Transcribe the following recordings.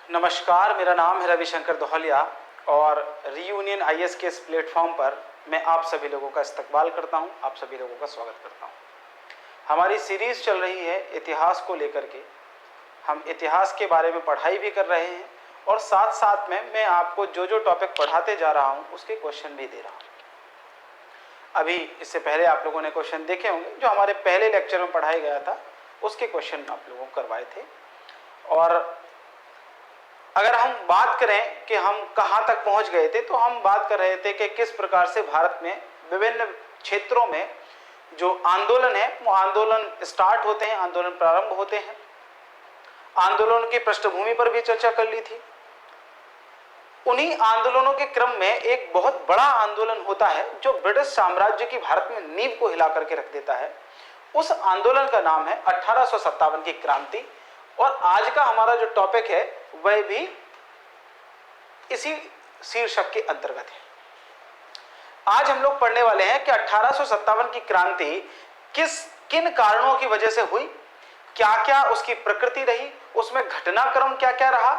नमस्कार, मेरा नाम है रविशंकर दोहलिया और रीयूनियन आईएएस के इस प्लेटफॉर्म पर मैं आप सभी लोगों का इस्तकबाल करता हूं, आप सभी लोगों का स्वागत करता हूं। हमारी सीरीज़ चल रही है इतिहास को लेकर के। हम इतिहास के बारे में पढ़ाई भी कर रहे हैं और साथ साथ में मैं आपको जो टॉपिक पढ़ाते जा रहा हूं उसके क्वेश्चन भी दे रहा हूं। अभी इससे पहले आप लोगों ने क्वेश्चन देखे होंगे, जो हमारे पहले लेक्चर में पढ़ाया गया था उसके क्वेश्चन आप लोगों को करवाए थे। और अगर हम बात करें कि हम कहां तक पहुंच गए थे, तो हम बात कर रहे थे कि किस प्रकार से भारत में विभिन्न क्षेत्रों में जो आंदोलन है वो आंदोलन स्टार्ट होते हैं, आंदोलन प्रारंभ होते हैं। आंदोलन की पृष्ठभूमि पर भी चर्चा कर ली थी। उन्हीं आंदोलनों के क्रम में एक बहुत बड़ा आंदोलन होता है जो ब्रिटिश साम्राज्य की भारत में नींव को हिला करके रख देता है। उस आंदोलन का नाम है 1857 की क्रांति। और आज का हमारा जो टॉपिक है वह भी इसी शीर्षक के अंतर्गत है। आज हम लोग पढ़ने वाले हैं कि 1857 की क्रांति किन कारणों की वजह से हुई, क्या क्या उसकी प्रकृति रही, उसमें घटनाक्रम क्या क्या रहा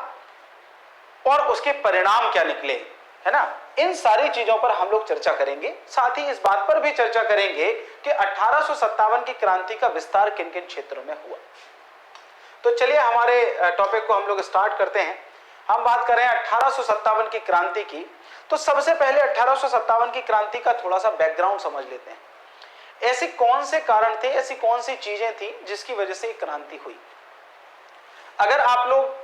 और उसके परिणाम क्या निकले, है ना। इन सारी चीजों पर हम लोग चर्चा करेंगे। साथ ही इस बात पर भी चर्चा करेंगे कि 1857 की क्रांति का विस्तार किन किन क्षेत्रों में हुआ। तो चलिए हमारे टॉपिक को हम लोग स्टार्ट करते हैं। हम बात कर रहे हैं 1857 की क्रांति की। तो सबसे पहले 1857 की क्रांति का थोड़ा सा बैकग्राउंड समझ लेते हैं। ऐसे कौन से कारण थे, ऐसी कौन सी चीजें थी जिसकी वजह से क्रांति हुई। अगर आप लोग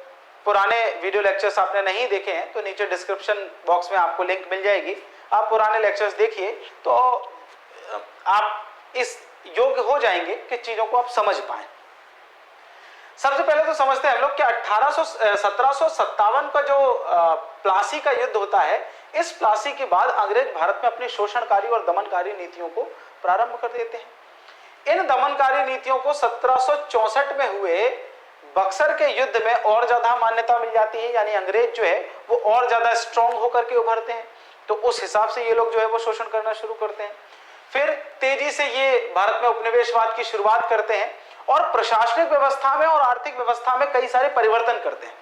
पुराने वीडियो लेक्चर्स आपने नहीं देखे हैं तो नीचे डिस्क्रिप्शन बॉक्स में आपको लिंक मिल जाएगी, आप पुराने लेक्चर्स देखिए तो आप इस योग्य हो जाएंगे कि चीजों को आप समझ पाएं। सबसे पहले तो समझते हैं हम लोग कि 1757 का जो प्लासी का युद्ध होता है, इस प्लासी के बाद अंग्रेज भारत में अपनी शोषणकारी और दमनकारी नीतियों को प्रारंभ कर देते हैं। इन दमनकारी नीतियों को 1764 में हुए बक्सर के युद्ध में और ज्यादा मान्यता मिल जाती है, यानी अंग्रेज जो है वो और ज्यादा स्ट्रॉन्ग होकर के उभरते हैं। तो उस हिसाब से ये लोग जो है वो शोषण करना शुरू करते हैं। फिर तेजी से ये भारत में उपनिवेशवाद की शुरुआत करते हैं और प्रशासनिक व्यवस्था में और आर्थिक व्यवस्था में कई सारे परिवर्तन करते हैं।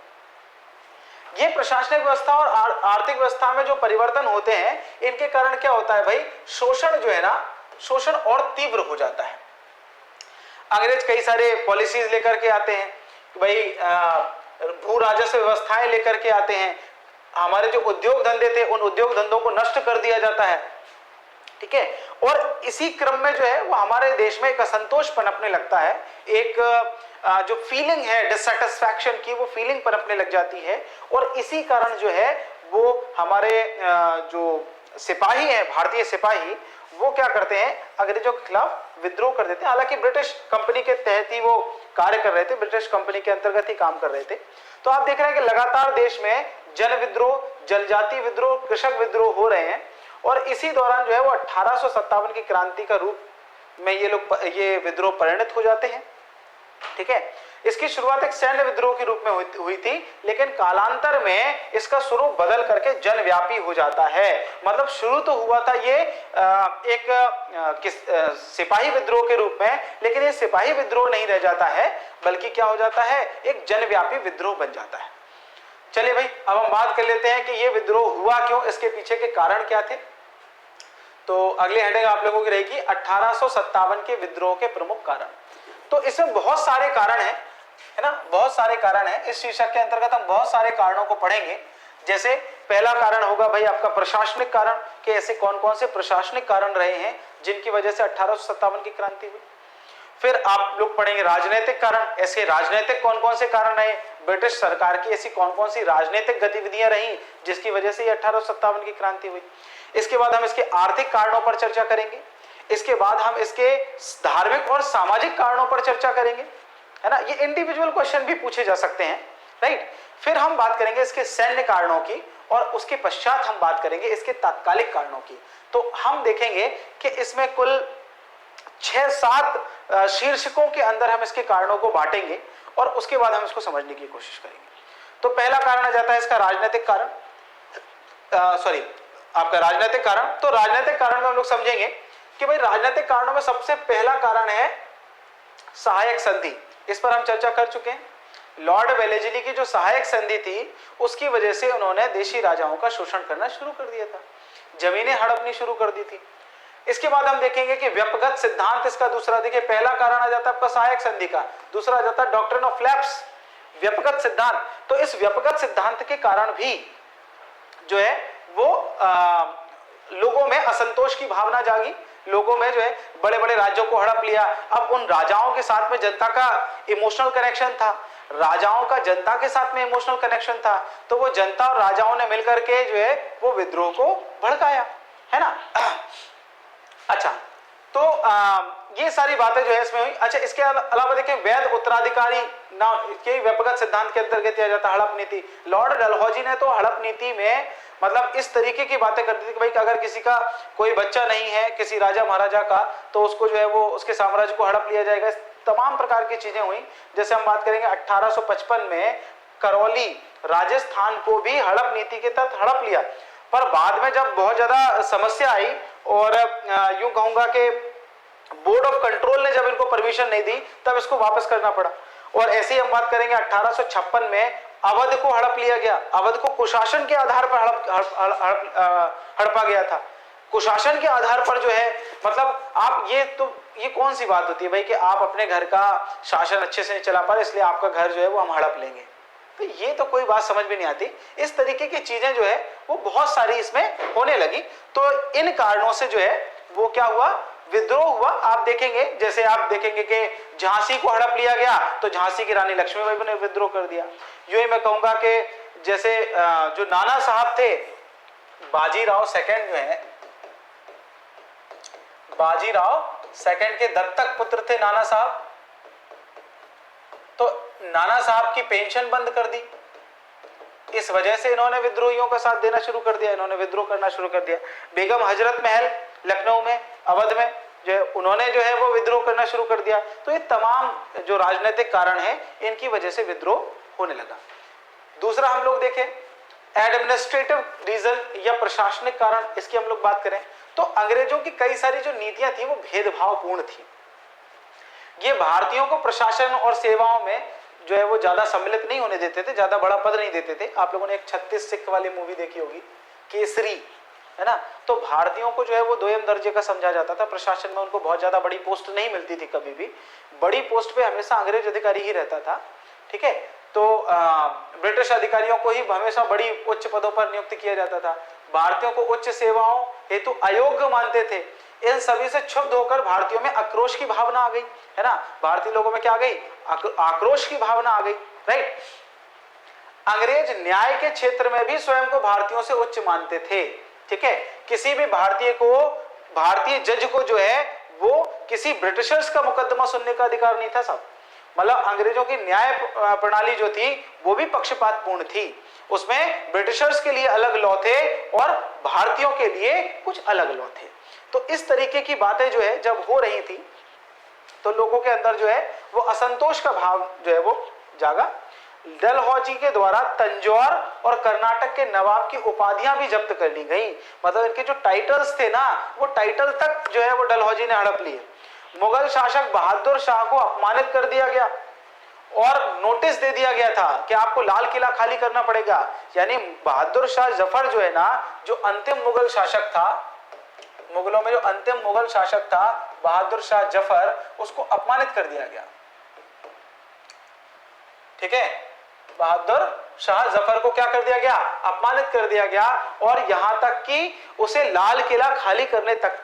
ये प्रशासनिक व्यवस्था और आर्थिक व्यवस्था में जो परिवर्तन होते हैं, इनके कारण क्या होता है भाई, शोषण जो है ना, शोषण और तीव्र हो जाता है। अंग्रेज कई सारे पॉलिसीज लेकर के आते हैं, भाई भू राजस्व व्यवस्थाएं लेकर के आते हैं। हमारे जो उद्योग धंधे थे उन उद्योग धंधों को नष्ट कर दिया जाता है, ठीक है। और इसी क्रम में जो है वो हमारे देश में एक असंतोष पनपने लगता है, एक जो फीलिंग है डिससैटिस्फैक्शन की, वो फीलिंग पनपने लग जाती है। और इसी कारण जो है वो हमारे जो सिपाही हैं, भारतीय सिपाही, वो क्या करते हैं, अंग्रेजों के खिलाफ विद्रोह कर देते हैं। हालांकि ब्रिटिश कंपनी के तहत ही वो कार्य कर रहे थे, ब्रिटिश कंपनी के अंतर्गत ही काम कर रहे थे। तो आप देख रहे हैं कि लगातार देश में जन विद्रोह, जनजाति विद्रोह, कृषक विद्रोह हो रहे हैं। और इसी दौरान जो है वो 1857 की क्रांति का रूप में ये विद्रोह परिणत हो जाते हैं, ठीक है। इसकी शुरुआत एक सैन्य विद्रोह के रूप में हुई थी, लेकिन कालांतर में इसका स्वरूप बदल करके जनव्यापी हो जाता है। मतलब शुरू तो हुआ था ये एक सिपाही विद्रोह के रूप में, लेकिन ये सिपाही विद्रोह नहीं रह जाता है, बल्कि क्या हो जाता है, एक जनव्यापी विद्रोह बन जाता है। चलिए भाई, अब हम बात कर लेते हैं कि ये विद्रोह हुआ क्यों, इसके पीछे के कारण क्या थे। तो अगली हेडिंग आप लोगों की रहेगी 1857 के विद्रोह के प्रमुख कारण। तो इसमें बहुत सारे कारण हैं, है ना, बहुत सारे कारण हैं। इस शीर्षक के अंतर्गत हम बहुत सारे कारणों को पढ़ेंगे। जैसे पहला कारण होगा भाई आपका प्रशासनिक कारण, कि ऐसे कौन कौन से प्रशासनिक कारण रहे हैं जिनकी वजह से 1857 की क्रांति हुई। फिर आप लोग पढ़ेंगे राजनीतिक कारण, ऐसे राजनीतिक कौन कौन से कारण रहे, ब्रिटिश सरकार की ऐसी कौन कौन सी राजनीतिक गतिविधियां रही जिसकी वजह से 1857 की क्रांति हुई। इसके बाद हम इसके आर्थिक कारणों पर चर्चा करेंगे। इसके बाद हम इसके धार्मिक और सामाजिक कारणों पर चर्चा करेंगे, है ना। ये इंडिविजुअल क्वेश्चन भी पूछे जा सकते हैं, राइट। फिर हम बात करेंगे इसके सैन्य कारणों की और उसके पश्चात हम बात करेंगे इसके तात्कालिक कारणों की। तो हम देखेंगे कि इसमें कुल 6-7 शीर्षकों के अंदर हम इसके कारणों को बांटेंगे और उसके बाद हम इसको समझने की कोशिश करेंगे। तो पहला कारण आ जाता है इसका राजनीतिक कारण, आपका राजनीतिक कारण। तो राजनीतिक कारण में हम लोग समझेंगे कि भाई राजनीतिक कारणों में सबसे पहला कारण है सहायक संधि। इस पर हम चर्चा कर चुके हैं। लॉर्ड वेलेस्ली की जो सहायक संधि थी उसकी वजह से उन्होंने देशी राजाओं का शोषण करना शुरू कर दिया था, जमीनें हड़पनी शुरू कर दी थी। इसके बाद हम देखेंगे कि व्यपगत सिद्धांत इसका दूसरा, देखिए पहला कारण आ जाता है आपका सहायक संधि का, दूसरा आ जाता है डॉक्ट्रिन ऑफ लैप्स, व्यपगत सिद्धांत। तो इस व्यपगत सिद्धांत के कारण भी जो है वो लोगों में असंतोष की भावना जागी, लोगों में जो है बड़े बड़े राज्यों को हड़प लिया। अब उन राजाओं के साथ में जनता का इमोशनल कनेक्शन था, राजाओं का जनता के साथ में इमोशनल कनेक्शन था, तो वो जनता और राजाओं ने मिलकर के जो है वो विद्रोह को भड़काया, है ना। अच्छा, तो ये सारी बातें जो है इसमें हुई। अच्छा, इसके अलावा देखिए वैध उत्तराधिकारी ना के व्यपगत सिद्धांत के अंतर्गत किया जाता हड़प नीति। लॉर्ड डलहौजी ने तो हड़प नीति में मतलब इस तरीके की बातें करती थी कि भाई अगर किसी का कोई बच्चा नहीं है किसी राजा महाराजा का तो उसको जो है वो उसके साम्राज्य को हड़प लिया जाएगा। तमाम प्रकार की चीजें हुई। जैसे हम बात करेंगे 1855 में करौली राजस्थान को भी हड़प नीति के तहत हड़प लिया, पर बाद में जब बहुत ज्यादा समस्या आई और यूं कहूंगा कि बोर्ड ऑफ कंट्रोल ने जब इनको परमिशन नहीं दी तब इसको वापस करना पड़ा। और ऐसे ही हम बात करेंगे 1856 में अवध को हड़प लिया गया। अवध को कुशासन के आधार पर हड़पा गया था। कुशासन के आधार पर जो है मतलब आप ये कौन सी बात होती है भाई कि आप अपने घर का शासन अच्छे से नहीं चला पा रहे इसलिए आपका घर जो है वो हम हड़प लेंगे, तो ये तो कोई बात समझ में नहीं आती। इस तरीके की चीजें जो है वो बहुत सारी इसमें होने लगी। तो इन कारणों से जो है वो क्या हुआ, विद्रोह हुआ। आप देखेंगे जैसे आप देखेंगे कि झांसी को हड़प लिया गया तो झांसी की रानी लक्ष्मीबाई ने विद्रोह कर दिया। यूं ही मैं कहूंगा कि जैसे जो नाना साहब थे बाजीराव सेकंड जो है, बाजीराव सेकंड के दत्तक पुत्र थे नाना साहब, तो नाना साहब की पेंशन बंद कर दी। इस वजह से इन्होंने विद्रोहियों का साथ देना शुरू कर दिया, इन्होंने विद्रोह करना शुरू कर दिया। बेगम हजरत महल लखनऊ में अवध में जो है उन्होंने जो है वो विद्रोह करना शुरू कर दिया। तो ये तमाम जो राजनीतिक कारण है इनकी वजह से विद्रोह होने लगा। दूसरा हम लोग देखें एडमिनिस्ट्रेटिव रीजन या प्रशासनिक कारण, इसकी हम लोग बात करें तो अंग्रेजों की कई सारी जो नीतियां थी वो भेदभावपूर्ण थी। ये भारतीयों को प्रशासन और सेवाओं में जो है वो ज्यादा सम्मिलित नहीं होने देते थे, ज्यादा बड़ा पद नहीं देते थे। आप लोगों ने एक 36 सिख वाली मूवी देखी होगी केसरी, है ना। तो भारतीयों को जो है वो दोयम दर्जे का समझा जाता था, प्रशासन में उनको बहुत ज्यादा बड़ी पोस्ट नहीं मिलती थी। कभी भी बड़ी पोस्ट पे हमेशा अंग्रेज अधिकारी ही रहता था, ठीक है। तो ब्रिटिश अधिकारियों को ही हमेशा बड़ी उच्च पदों पर नियुक्त किया जाता था। भारतीयों को उच्च सेवाओं हेतु अयोग्य मानते थे। इन सभी से क्षुब्ध होकर भारतीयों में आक्रोश की भावना आ गई, है ना। भारतीय लोगों में क्या आ गई, आक्रोश की भावना आ गई, राइट। अंग्रेज न्याय के क्षेत्र में भी स्वयं को भारतीयों से उच्च मानते थे, ठीक है। किसी भी भारतीय को, भारतीय जज को जो है वो किसी ब्रिटिशर्स का मुकदमा सुनने का अधिकार नहीं था साहब। मतलब अंग्रेजों की न्याय प्रणाली जो थी वो भी पक्षपातपूर्ण थी। उसमें ब्रिटिशर्स के लिए अलग लॉ थे और भारतीयों के लिए कुछ अलग लॉ थे। तो इस तरीके की बातें जो है जब हो रही थी तो लोगों के अंदर जो है वो असंतोष का भाव जो है वो जागा। डलहौजी के द्वारा तंजौर और कर्नाटक के नवाब की उपाधियां भी जब्त कर ली गई। मतलब इनके जो टाइटल्स थे ना वो टाइटल तक जो है वो डलहौजी ने हड़प लिए। मुगल शासक बहादुर शाह को अपमानित कर दिया गया और नोटिस दे दिया गया था कि आपको लाल किला खाली करना पड़ेगा। यानी बहादुर शाह जफर जो है ना, जो अंतिम मुगल शासक था, मुगलों में जो अंतिम मुगल शासक था बहादुर शाह जफर, उसको अपमानित कर दिया गया, ठीक है। बहादुर शाह जफर को क्या कर दिया गया, अपमानित कर दिया गया और यहां तक कि उसे लाल किला खाली करने तक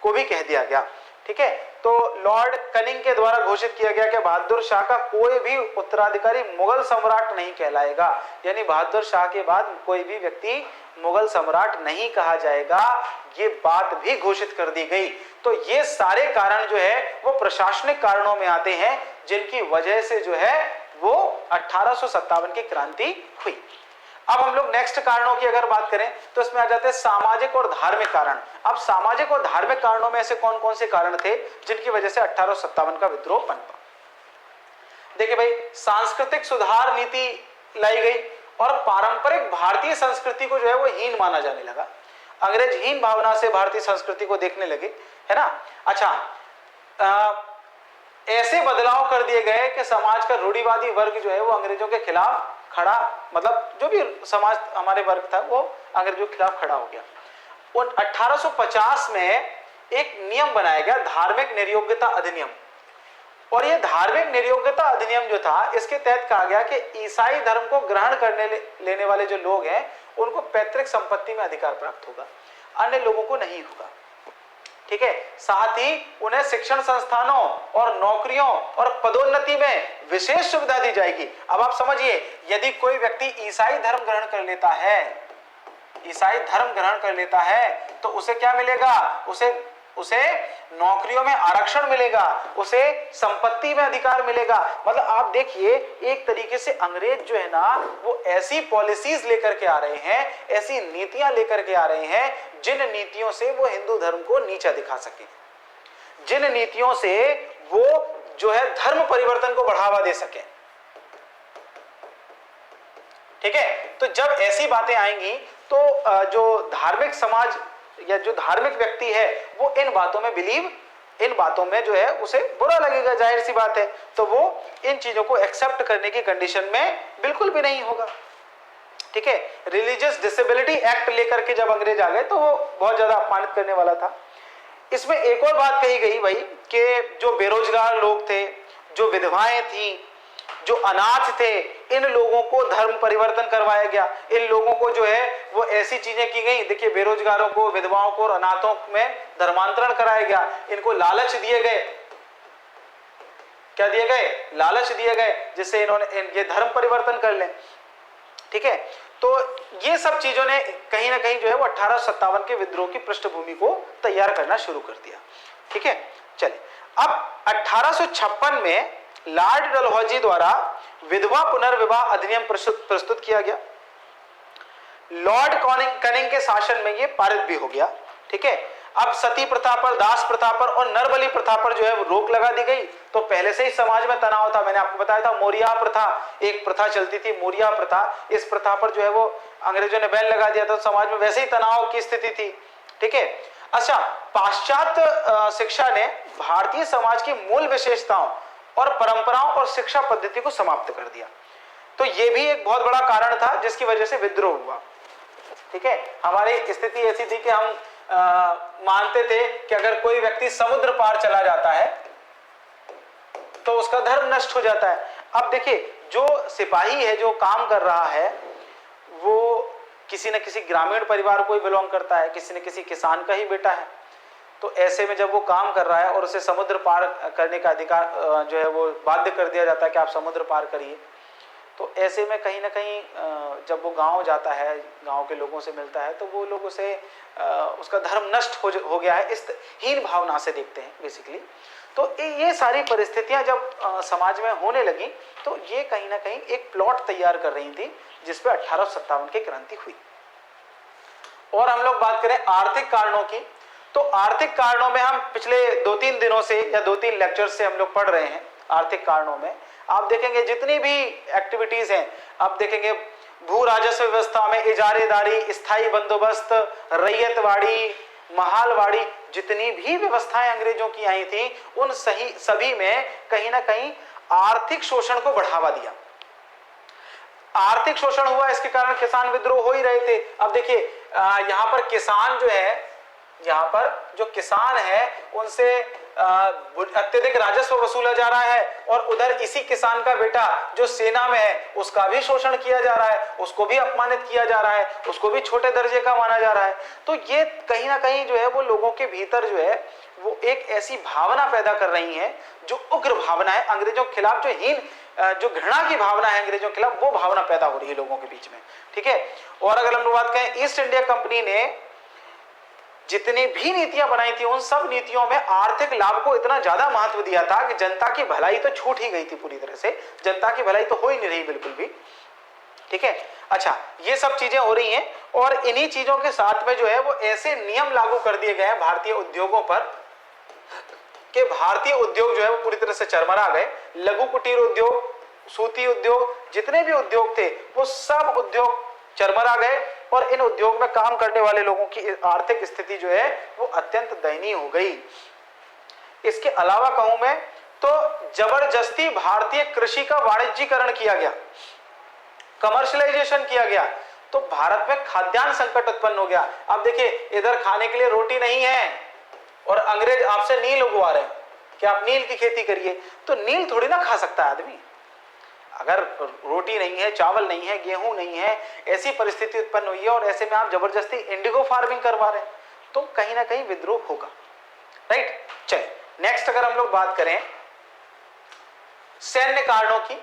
को भी कह दिया गया, ठीक है। तो लॉर्ड कनिंग के द्वारा घोषित किया गया कि बहादुर शाह का कोई भी उत्तराधिकारी मुगल सम्राट नहीं कहलाएगा। यानी बहादुर शाह के बाद कोई भी व्यक्ति मुगल सम्राट नहीं कहा जाएगा, ये बात भी घोषित कर दी गई। तो ये सारे कारण जो है वो प्रशासनिक कारणों में आते हैं जिनकी वजह से जो है वो 1857 की क्रांति हुई। अब हम लोग नेक्स्ट कारणों की अगर बात करें तो इसमें आ जाते हैं सामाजिक और धार्मिक कारण। अब सामाजिक और धार्मिक कारणों में ऐसे कौन कौन से कारण थे जिनकी वजह से 1857 का विद्रोह पनपा। देखिए भाई, सांस्कृतिक सुधार नीति लाई गई और पारंपरिक भारतीय संस्कृति को जो है वो हीन माना जाने लगा। अंग्रेज हीन भावना से भारतीय संस्कृति को देखने लगे, है ना। अच्छा, ऐसे बदलाव कर दिए गए कि समाज का रूढ़िवादी वर्ग जो है वो अंग्रेजों के खिलाफ खड़ा, मतलब जो भी समाज हमारे वर्ग था वो अंग्रेजों के खिलाफ खड़ा हो गया। और 1850 में एक नियम बनाया गया, धार्मिक निर्योग्यता अधिनियम। और ये धार्मिक निर्योग्यता अधिनियम जो था, इसके तहत कहा गया कि ईसाई धर्म को ग्रहण करने लेने वाले जो लोग हैं उनको पैतृक संपत्ति में अधिकार प्राप्त होगा, अन्य लोगों को नहीं होगा। ठीक है, साथ ही उन्हें शिक्षण संस्थानों और नौकरियों और पदोन्नति में विशेष सुविधा दी जाएगी। अब आप समझिए, यदि कोई व्यक्ति ईसाई धर्म ग्रहण कर लेता है, ईसाई धर्म ग्रहण कर लेता है तो उसे क्या मिलेगा? उसे नौकरियों में आरक्षण मिलेगा, उसे संपत्ति में अधिकार मिलेगा। मतलब आप देखिए, एक तरीके से अंग्रेज जो है ना वो ऐसी पॉलिसीज लेकर के आ रहे हैं, ऐसी नीतियां लेकर के आ रहे हैं जिन नीतियों से वो हिंदू धर्म को नीचा दिखा सके, जिन नीतियों से वो जो है धर्म परिवर्तन को बढ़ावा दे सके। ठीक है, तो जब ऐसी बातें आएंगी तो जो धार्मिक समाज या जो धार्मिक व्यक्ति है वो इन बातों में जो है उसे बुरा लगेगा, जाहिर सी बात है। तो वो इन चीजों को एक्सेप्ट करने की कंडीशन में बिल्कुल भी नहीं होगा। ठीक है, रिलीजियस डिसेबिलिटी एक्ट लेकर के जब अंग्रेज आ गए तो वो बहुत ज्यादा अपमानित करने वाला था। इसमें एक और बात कही गई भाई कि जो बेरोजगार लोग थे, जो विधवाएं थी, जो अनाथ थे, इन लोगों को धर्म परिवर्तन करवाया गया। इन लोगों को जो है वो ऐसी चीजें की गई, देखिए बेरोजगारों को, विधवाओं को और अनाथों में धर्मांतरण कराया गया। इनको लालच दिए गए, क्या दिए गए? लालच दिए गए, जिससे इन्होंने ये धर्म परिवर्तन कर लें। ठीक है, तो ये सब चीजों ने कहीं ना कहीं जो है वो 1857 के विद्रोह की पृष्ठभूमि को तैयार करना शुरू कर दिया। ठीक है, चलिए अब 1856 में लॉर्ड डलहौजी द्वारा विधवा पुनर्विवाह अधिनियम प्रस्तुत किया गया। लॉर्ड कनिंग के शासन में यह पारित भी हो गया। ठीक है, अब सती प्रथा पर, दास प्रथा पर और नरबली प्रथा पर जो है वो रोक लगा दी गई। तो पहले से ही समाज में तनाव था, मैंने आपको बताया था मोरिया प्रथा, एक प्रथा चलती थी मोरिया प्रथा, इस प्रथा पर जो है वो अंग्रेजों ने बैन लगा दिया था। तो समाज में वैसे ही तनाव की स्थिति थी। ठीक है, अच्छा, पाश्चात्य शिक्षा ने भारतीय समाज की मूल विशेषताओं और परंपराओं और शिक्षा पद्धति को समाप्त कर दिया। तो यह भी एक बहुत बड़ा कारण था जिसकी वजह से विद्रोह हुआ। ठीक है, हमारी स्थिति ऐसी थी कि हम मानते थे कि अगर कोई व्यक्ति समुद्र पार चला जाता है तो उसका धर्म नष्ट हो जाता है। अब देखिए, जो सिपाही है जो काम कर रहा है वो किसी न किसी ग्रामीण परिवार को ही बिलोंग करता है, किसी न किसी किसान का ही बेटा है। तो ऐसे में जब वो काम कर रहा है और उसे समुद्र पार करने का अधिकार जो है वो बाध्य कर दिया जाता है कि आप समुद्र पार करिए, तो ऐसे में कहीं ना कहीं जब वो गांव जाता है, गांव के लोगों से मिलता है, तो वो लोग उसे उसका धर्म नष्ट हो गया है, इस हीन भावना से देखते हैं बेसिकली। तो ये सारी परिस्थितियां जब समाज में होने लगी तो ये कहीं ना कहीं एक प्लॉट तैयार कर रही थी जिस पे 1857 की क्रांति हुई। और हम लोग बात करें आर्थिक कारणों की, तो आर्थिक कारणों में हम पिछले 2-3 दिनों से या 2-3 लेक्चर से हम लोग पढ़ रहे हैं। आर्थिक कारणों में आप देखेंगे जितनी भी एक्टिविटीज हैं, आप देखेंगे भू राजस्व व्यवस्था में इजारेदारी, स्थायी बंदोबस्त, रैयतवाड़ी, महालवाड़ी, जितनी भी व्यवस्थाएं अंग्रेजों की आई थी उन सभी में कहीं ना कहीं आर्थिक शोषण को बढ़ावा दिया। आर्थिक शोषण हुआ, इसके कारण किसान विद्रोह हो ही रहे थे। अब देखिए यहाँ पर किसान जो है, यहाँ पर जो किसान है उनसे अत्यधिक राजस्व वसूला जा रहा है और उधर इसी किसान का बेटा जो सेना में है उसका भी शोषण किया जा रहा है, उसको भी अपमानित किया जा रहा है, उसको भी छोटे दर्जे का माना जा रहा है। तो ये कहीं ना कहीं जो है वो लोगों के भीतर जो है वो एक ऐसी भावना पैदा कर रही है जो उग्र भावना है अंग्रेजों के खिलाफ, जो घृणा की भावना है अंग्रेजों के खिलाफ, वो भावना पैदा हो रही है लोगों के बीच में। ठीक है, और अगर हम लोग बात करें, ईस्ट इंडिया कंपनी ने जितनी भी नीतियां बनाई थी उन सब नीतियों में आर्थिक लाभ को इतना ज्यादा महत्व दिया था कि जनता की भलाई तो छूट ही गई थी पूरी तरह से, जनता की भलाई तो हो ही नहीं रही बिल्कुल भी। ठीक है, अच्छा, ये सब चीजें हो रही हैं और इन्हीं चीजों के साथ में जो है वो ऐसे नियम लागू कर दिए गए हैं भारतीय उद्योगों पर कि भारतीय उद्योग जो है वो पूरी तरह से चरमरा गए। लघु कुटीर उद्योग, सूती उद्योग, जितने भी उद्योग थे वो सब उद्योग चरमरा गए और इन उद्योग में काम करने वाले लोगों की आर्थिक स्थिति जो है वो अत्यंत दयनीय हो गई। इसके अलावा कहूं मैं तो जबरदस्ती भारतीय कृषि का वाणिज्यीकरण किया गया, कमर्शियलाइजेशन किया गया, तो भारत में खाद्यान्न संकट उत्पन्न हो गया। अब देखिए, इधर खाने के लिए रोटी नहीं है और अंग्रेज आपसे नील उगवा रहे हैं कि आप नील की खेती करिए, तो नील थोड़ी ना खा सकता है आदमी। अगर रोटी नहीं है, चावल नहीं है, गेहूं नहीं है, ऐसी परिस्थिति उत्पन्न हुई है और ऐसे में आप जबरदस्ती इंडिगो फार्मिंग करवा रहे हैं, तो कहीं ना कहीं विद्रोह होगा, राइट। चलिए नेक्स्ट अगर हम लोग बात करें सैन्य कारणों की,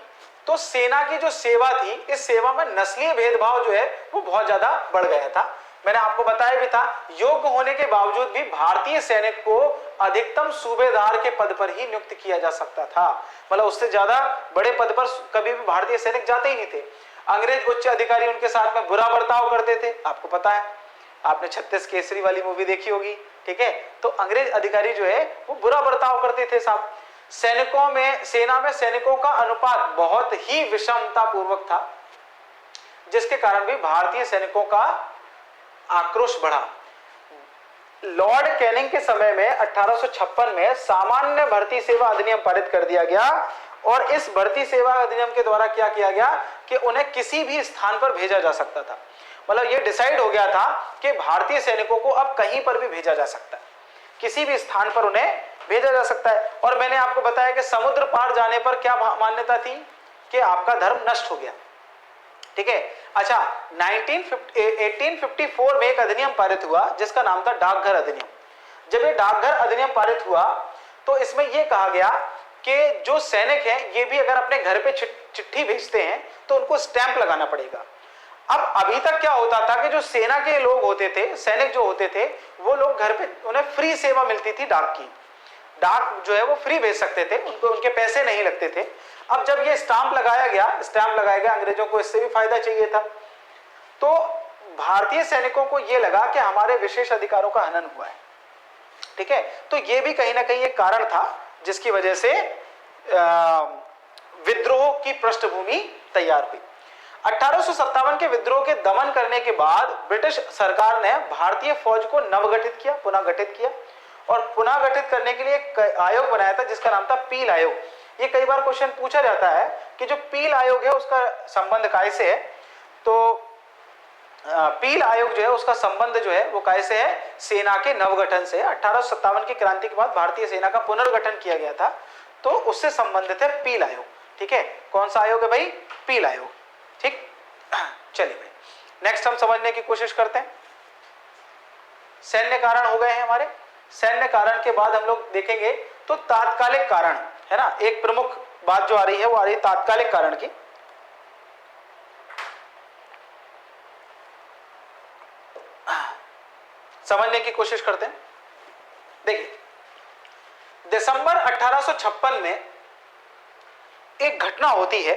तो सेना की जो सेवा थी, इस सेवा में नस्लीय भेदभाव जो है वो बहुत ज्यादा बढ़ गया था। मैंने आपको बताया भी था, योग्य होने के बावजूद भी भारतीय सैनिक को अधिकतम सूबेदार के पद पर ही नियुक्त किया जा सकता था, मतलब उससे ज्यादा बड़े पद पर कभी भी भारतीय सैनिक जाते ही नहीं थे। अंग्रेज उच्च अधिकारी उनके साथ में बुरा बर्ताव करते थे, आपको पता है, आपने 36 केसरी वाली मूवी देखी होगी, ठीक है। तो अंग्रेज अधिकारी जो है वो बुरा बर्ताव करते थे साहब। सैनिकों में, सेना में सैनिकों का अनुपात बहुत ही विषमता पूर्वक था, जिसके कारण भी भारतीय सैनिकों का आक्रोश बढ़ा। लॉर्ड कैनिंग के समय में 1856 में सामान्य भर्ती सेवा अधिनियम पारित कर दिया गया और इस भर्ती सेवा अधिनियम के द्वारा क्या किया गया कि उन्हें किसी भी स्थान पर भेजा जा सकता था। मतलब यह डिसाइड हो गया था कि भारतीय सैनिकों को अब कहीं पर भी भेजा जा सकता है, किसी भी स्थान पर उन्हें भेजा जा सकता है। और मैंने आपको बताया कि समुद्र पार जाने पर क्या मान्यता थी कि आपका धर्म नष्ट हो गया, ठीक है। अच्छा, 1854 में एक अधिनियम पारित हुआ जिसका नाम था डाकघर अधिनियम। जब ये डाकघर अधिनियम पारित हुआ तो इसमें यह कहा गया कि जो सैनिक हैं ये भी अगर अपने घर पे चिट्ठी भेजते हैं तो उनको स्टैंप लगाना पड़ेगा। अब अभी तक क्या होता था कि जो सेना के लोग होते थे, सैनिक जो होते थे, वो लोग घर पे उन्हें फ्री सेवा मिलती थी, डाक की, डाक जो है वो फ्री भेज सकते थे, उनको उनके पैसे नहीं लगते थे। अब जब ये स्टाम्प लगाया गया, अंग्रेजों को इससे भी फायदा चाहिए था, तो भारतीय सैनिकों को ये लगा कि हमारे विशेष अधिकारों का हनन हुआ है, ठीक है। तो ये भी कहीं ना कहीं एक कारण था जिसकी वजह से विद्रोह की पृष्ठभूमि तैयार हुई। 1857 के विद्रोह के दमन करने के बाद ब्रिटिश सरकार ने भारतीय फौज को नवगठित किया, पुनः गठित किया, और पुनः गठित करने के लिए एक आयोग बनाया था जिसका नाम था पील आयोग। ये कई बार क्वेश्चन पूछा जाता है कि जो पील आयोग है उसका संबंध कैसे है, तो पील आयोग जो है उसका संबंध जो है वो कैसे है, सेना के नवगठन से। 1857 की क्रांति के बाद भारतीय सेना का पुनर्गठन किया गया था, तो उससे संबंधित है पील आयोग, ठीक है। कौन सा आयोग है भाई? पील आयोग, ठीक। चलिए भाई नेक्स्ट हम समझने की कोशिश करते हैं। सैन्य कारण हो गए हैं हमारे। सैन्य कारण के बाद हम लोग देखेंगे तो तात्कालिक कारण, है ना, एक प्रमुख बात जो आ रही है वो आ रही है तात्कालिक कारण की। समझने की कोशिश करते हैं। देखिए, दिसंबर 1856 में एक घटना होती है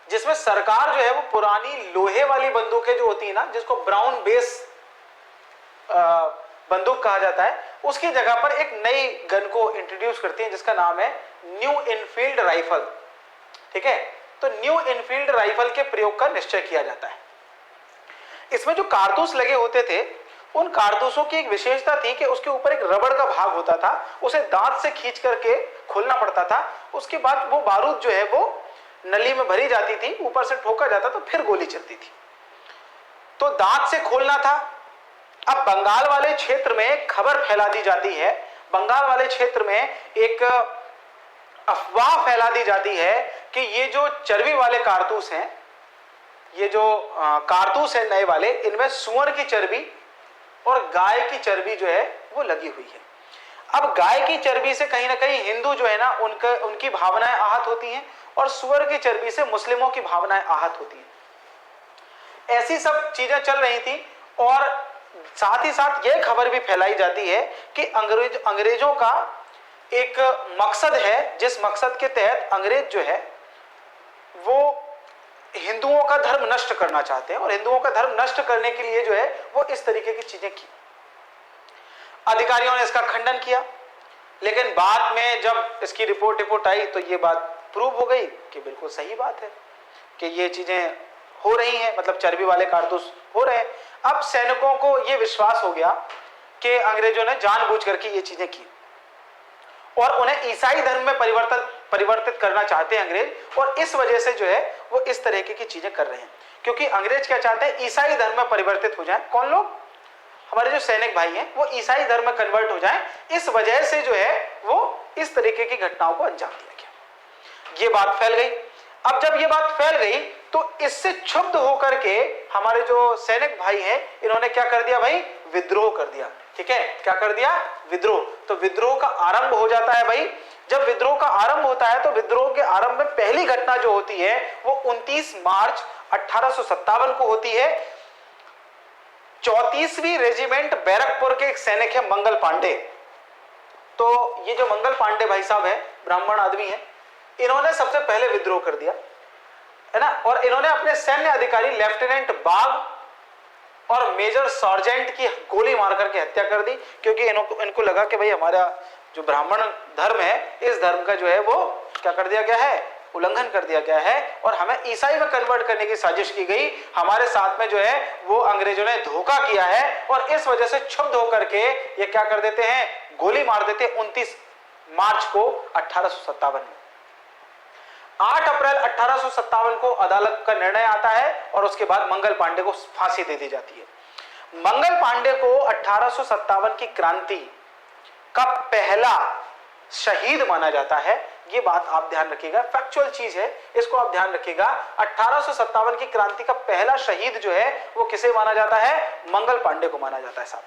जिसमें सरकार जो है वो पुरानी लोहे वाली बंदूकें जो होती है ना, जिसको ब्राउन बेस बंदूक कहा जाता है, उसकी जगह पर एक नई गन को इंट्रोड्यूस करती है जिसका नाम है न्यू इनफील्ड राइफल, ठीक है। तो न्यू इनफील्ड राइफल के प्रयोग का निश्चय किया जाता है। इसमें जो कारतूस लगे होते थे, उन कारतूसों की एक विशेषता थी कि उसके ऊपर एक रबड़ का भाग होता था, उसे दांत से खींच करके खोलना पड़ता था। उसके बाद वो बारूद जो है वो नली में भरी जाती थी, ऊपर से ठोका जाता तो फिर गोली चलती थी। तो दांत से खोलना था। अब बंगाल वाले क्षेत्र में खबर फैला दी जाती है, बंगाल वाले क्षेत्र में एक अफवाह फैला दी जाती है कि ये जो चर्बी वाले कारतूस हैं, ये जो कारतूस है नए वाले, इनमें सुअर की चर्बी और गाय की चर्बी जो है वो लगी हुई है। अब गाय की चर्बी से कहीं ना कहीं हिंदू जो है ना उनकी भावनाएं आहत होती हैं, और सुअर की चर्बी से मुस्लिमों की भावनाएं आहत होती हैं। ऐसी सब चीजें चल रही थी, और साथ ही साथ यह खबर भी फैलाई जाती है कि अंग्रेजों का एक मकसद है, जिस मकसद के तहत अंग्रेज जो है वो हिंदुओं का धर्म नष्ट करना चाहते हैं, और हिंदुओं का धर्म नष्ट करने के लिए जो है वो इस तरीके की चीजें की। अधिकारियों ने इसका खंडन किया, लेकिन बाद में जब इसकी रिपोर्ट आई तो ये बात प्रूव हो गई कि बिल्कुल सही बात है कि ये चीजें हो रही हैं, मतलब चर्बी वाले कारतूस हो रहे हैं। अब सैनिकों को ये विश्वास हो गया कि अंग्रेजों ने जानबूझ करके ये चीजें की, और उन्हें ईसाई धर्म में परिवर्तित करना चाहते हैं अंग्रेज, और इस वजह से जो है वो इस तरीके की चीजें कर रहे हैं, क्योंकि अंग्रेज क्या चाहते हैं, ईसाई धर्म में परिवर्तित हो जाए। कौन लोग? हमारे जो सैनिक भाई हैं वो ईसाई धर्म में कन्वर्ट हो जाएं, इस वजह से जो है वो इस तरीके की घटनाओं को अंजाम दिया गया। ये बात फैल गई। अब जब ये बात फैल गई तो इससे क्षुब्ध होकर के हमारे जो सैनिक भाई हैं इन्होंने क्या कर दिया भाई, विद्रोह कर दिया। ठीक है, क्या कर दिया, विद्रोह। तो विद्रोह का आरंभ हो जाता है भाई। जब विद्रोह का आरंभ होता है तो विद्रोह के आरंभ में पहली घटना जो होती है वो 29 मार्च 1857 को होती है। 34वीं रेजिमेंट बैरकपुर के एक सैनिक है मंगल पांडे। तो ये जो मंगल पांडे भाई साहब है, ब्राह्मण आदमी है, इन्होंने सबसे पहले विद्रोह कर दिया है ना, और इन्होंने अपने सैन्य अधिकारी लेफ्टिनेंट बाग और मेजर सार्जेंट की गोली मार करके हत्या कर दी, क्योंकि इनको लगा कि भाई हमारा जो ब्राह्मण धर्म है इस धर्म का जो है वो क्या कर दिया गया है, उल्लंघन कर दिया गया है, और हमें ईसाई में कन्वर्ट करने की साजिश की गई। हमारे साथ में जो है वो अंग्रेजों ने धोखा किया है, और इस वजह से क्षुब्ध होकर के ये क्या कर देते हैं, गोली मार देते हैं 29 मार्च को 1857 में। 8 अप्रैल 1857 को अदालत का निर्णय आता है और उसके बाद मंगल पांडे को फांसी दे दी जाती है। मंगल पांडे को 1857 की क्रांति का पहला शहीद माना जाता है। ये बात आप ध्यान रखिएगा, फैक्चुअल चीज है, इसको आप ध्यान रखिएगा। 1857 की क्रांति का पहला शहीद जो है वो किसे माना जाता है, मंगल पांडे को माना जाता है साहब।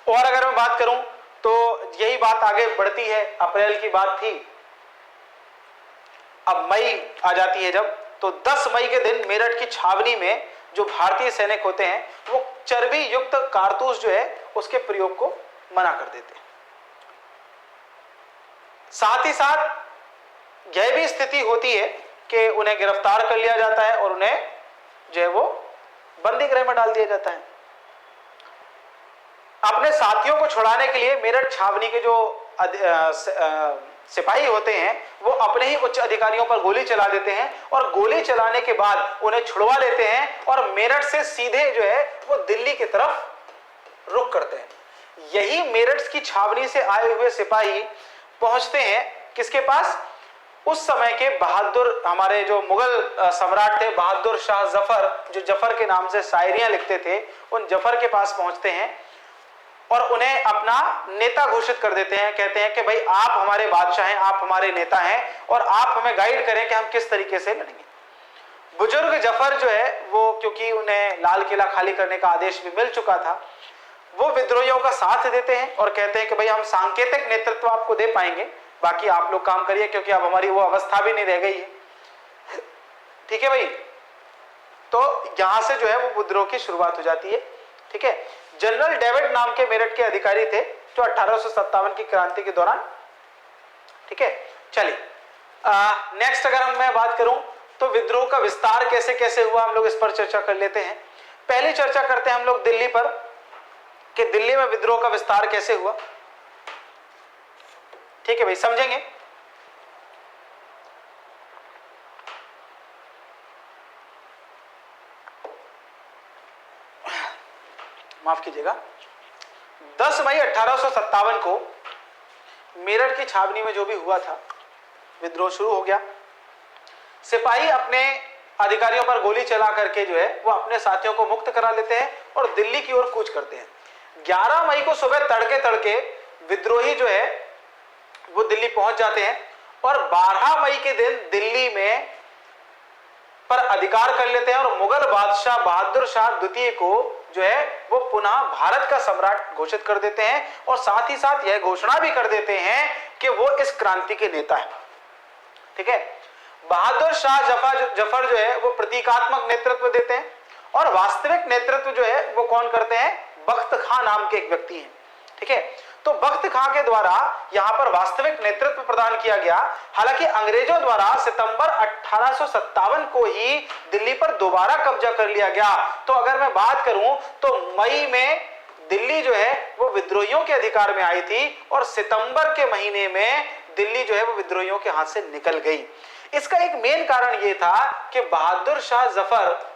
और अगर मैं बात करूं तो यही बात आगे बढ़ती है। अप्रैल की बात थी, अब मई आ जाती है जब, तो 10 मई के दिन मेरठ की छावनी में जो भारतीय सैनिक होते हैं वो चर्बी युक्त कारतूस जो है उसके प्रयोग को मना कर देते हैं। साथ ही साथ यह भी स्थिति होती है कि उन्हें गिरफ्तार कर लिया जाता है और उन्हें जो है वो बंदी गृह में डाल दिया जाता है। अपने साथियों को छुड़ाने के लिए मेरठ छावनी के जो सिपाही होते हैं वो अपने ही उच्च अधिकारियों पर गोली चला देते हैं, और गोली चलाने के बाद उन्हें छुड़वा लेते हैं और मेरठ से सीधे जो है वो दिल्ली की तरफ रुख करते हैं। यही मेरठ की छावनी से आए हुए सिपाही पहुंचते हैं किसके पास, उस समय के बहादुर, हमारे जो मुगल सम्राट थे बहादुर शाह जफर, जो जफर के नाम से शायरियां लिखते थे, उन जफर के पास पहुंचते हैं और उन्हें अपना नेता घोषित कर देते हैं। कहते हैं कि भाई आप हमारे बादशाह हैं, आप हमारे नेता हैं, और आप हमें गाइड करें कि हम किस तरीके से लड़ेंगे। बुजुर्ग जफर जो है वो, क्योंकि उन्हें लाल किला खाली करने का आदेश भी मिल चुका था, वो विद्रोहियों का साथ देते हैं और कहते हैं कि भाई हम सांकेतिक नेतृत्व आपको दे पाएंगे, बाकी आप लोग काम करिए, क्योंकि अब हमारी वो अवस्था भी नहीं रह गई है। ठीक है भाई, तो यहां से जो है वो विद्रोह की शुरुआत हो जाती है। ठीक है, जनरल डेविड नाम के मेरठ के अधिकारी थे जो 1857 की क्रांति के दौरान, ठीक है, चलिए नेक्स्ट अगर मैं बात करूं तो विद्रोह का विस्तार कैसे कैसे हुआ, हम लोग इस पर चर्चा कर लेते हैं। पहली चर्चा करते हैं हम लोग दिल्ली पर, कि दिल्ली में विद्रोह का विस्तार कैसे हुआ। ठीक है भाई, समझेंगे। माफ कीजिएगा, 10 मई 1857 को मेरठ की छावनी में जो भी हुआ था, विद्रोह शुरू हो गया। सिपाही अपने अधिकारियों पर गोली चला करके जो है वो अपने साथियों को मुक्त करा लेते हैं और दिल्ली की ओर कूच करते हैं। 11 मई को सुबह तड़के तड़के विद्रोही जो है वो दिल्ली पहुंच जाते हैं और 12 मई के दिन दिल्ली में पर अधिकार कर लेते हैं और मुगल बादशाह बहादुर शाह द्वितीय को जो है वो पुनः भारत का सम्राट घोषित कर देते हैं, और साथ ही साथ यह घोषणा भी कर देते हैं कि वो इस क्रांति के नेता हैं। ठीक है, बहादुर शाह जफर जो है वो प्रतीकात्मक नेतृत्व देते हैं, और वास्तविक नेतृत्व जो है वो कौन करते हैं, बख्त खां नाम के एक व्यक्ति हैं। ठीक है, तो बख्त खां के द्वारा यहां पर वास्तविक नेतृत्व प्रदान किया गया। हालांकि अंग्रेजों द्वारा सितंबर 1857 को ही दिल्ली पर दोबारा कब्जा कर लिया गया। तो अगर मैं बात करूं तो मई में दिल्ली जो है वो विद्रोहियों के अधिकार में आई थी, और सितंबर के महीने में दिल्ली जो है वो विद्रोहियों के हाथ से निकल गई। इसका एक मेन कारण यह था कि बहादुर शाह जफर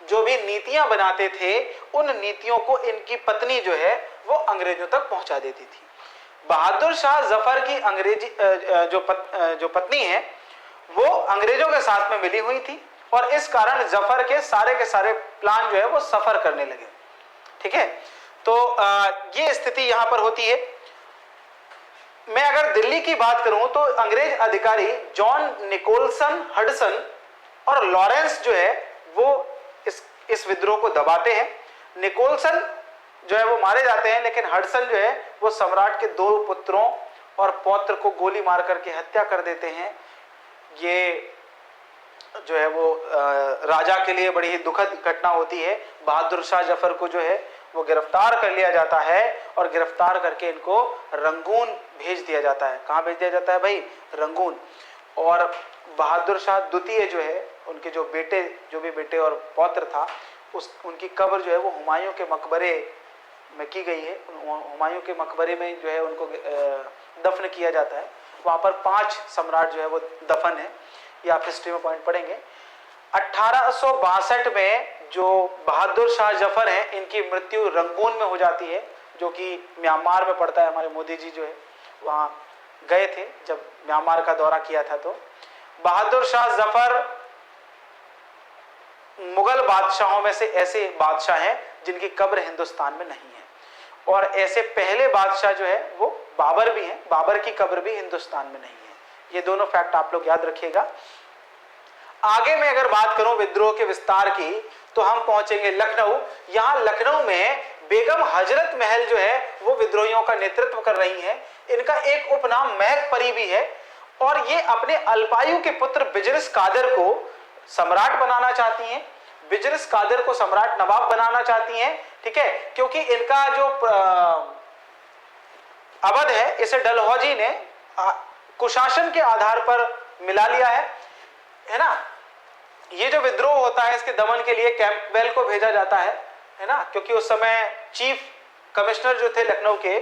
जो भी नीतियां बनाते थे उन नीतियों को इनकी पत्नी जो है वो अंग्रेजों तक पहुंचा देती थी। बहादुर शाह जफर की अंग्रेजी जो पत्नी है वो अंग्रेजों के साथ में मिली हुई थी और इस कारण जफर के सारे प्लान जो है वो सफर करने लगे। ठीक है, तो ये स्थिति यहां पर होती है। मैं अगर दिल्ली की बात करूं तो अंग्रेज अधिकारी जॉन निकोलसन हडसन और लॉरेंस जो है वो इस विद्रोह को दबाते हैं। निकोलसन जो है वो मारे जाते हैं, लेकिन हडसन जो है वो सम्राट के 2 पुत्रों और पौत्र को गोली मार करके हत्या कर देते हैं। ये जो है वो राजा के लिए बड़ी ही दुखद घटना होती है। बहादुर शाह जफर को जो है वो गिरफ्तार कर लिया जाता है और गिरफ्तार करके इनको रंगून भेज दिया जाता है। कहाँ भेज दिया जाता है भाई? रंगून। और बहादुर शाह द्वितीय जो है उनके जो भी बेटे और पौत्र था उनकी कब्र जो है वो हुमायूं के मकबरे में की गई है। हुमायूं के मकबरे में जो है उनको दफन किया जाता है। वहाँ पर 5 सम्राट जो है वो दफन है। ये आप हिस्ट्री में पॉइंट पढ़ेंगे। 1862 में जो बहादुर शाह जफर हैं इनकी मृत्यु रंगून में हो जाती है, जो कि म्यांमार में पड़ता है। हमारे मोदी जी जो है वहाँ गए थे जब म्यांमार का दौरा किया था। तो बहादुर शाह जफर मुगल बादशाहों में से ऐसे बादशाह हैं जिनकी कब्र हिंदुस्तान में नहीं है, और ऐसे पहले बादशाह जो है वो बाबर भी हैं। बाबर की कब्र भी हिंदुस्तान में नहीं है। ये दोनों फैक्ट आप लोग याद रखिएगा। आगे मैं अगर बात करूं विद्रोह के विस्तार की तो हम पहुंचेंगे लखनऊ। यहां लखनऊ में बेगम हजरत महल जो है वो विद्रोहियों का नेतृत्व कर रही हैं। इनका एक उपनाम महक परी भी है और ये अपने अल्पायु के पुत्र बिजरिस कादर को सम्राट बनाना चाहती हैं। बिजरिस कादर को सम्राट नवाब बनाना चाहती हैं। ठीक है, क्योंकि इनका जो अवध है इसे डलहौजी ने कुशासन के आधार पर मिला लिया है ना। ये जो विद्रोह होता है इसके दमन के लिए कैंपबेल को भेजा जाता है ना, क्योंकि उस समय चीफ कमिश्नर जो थे लखनऊ के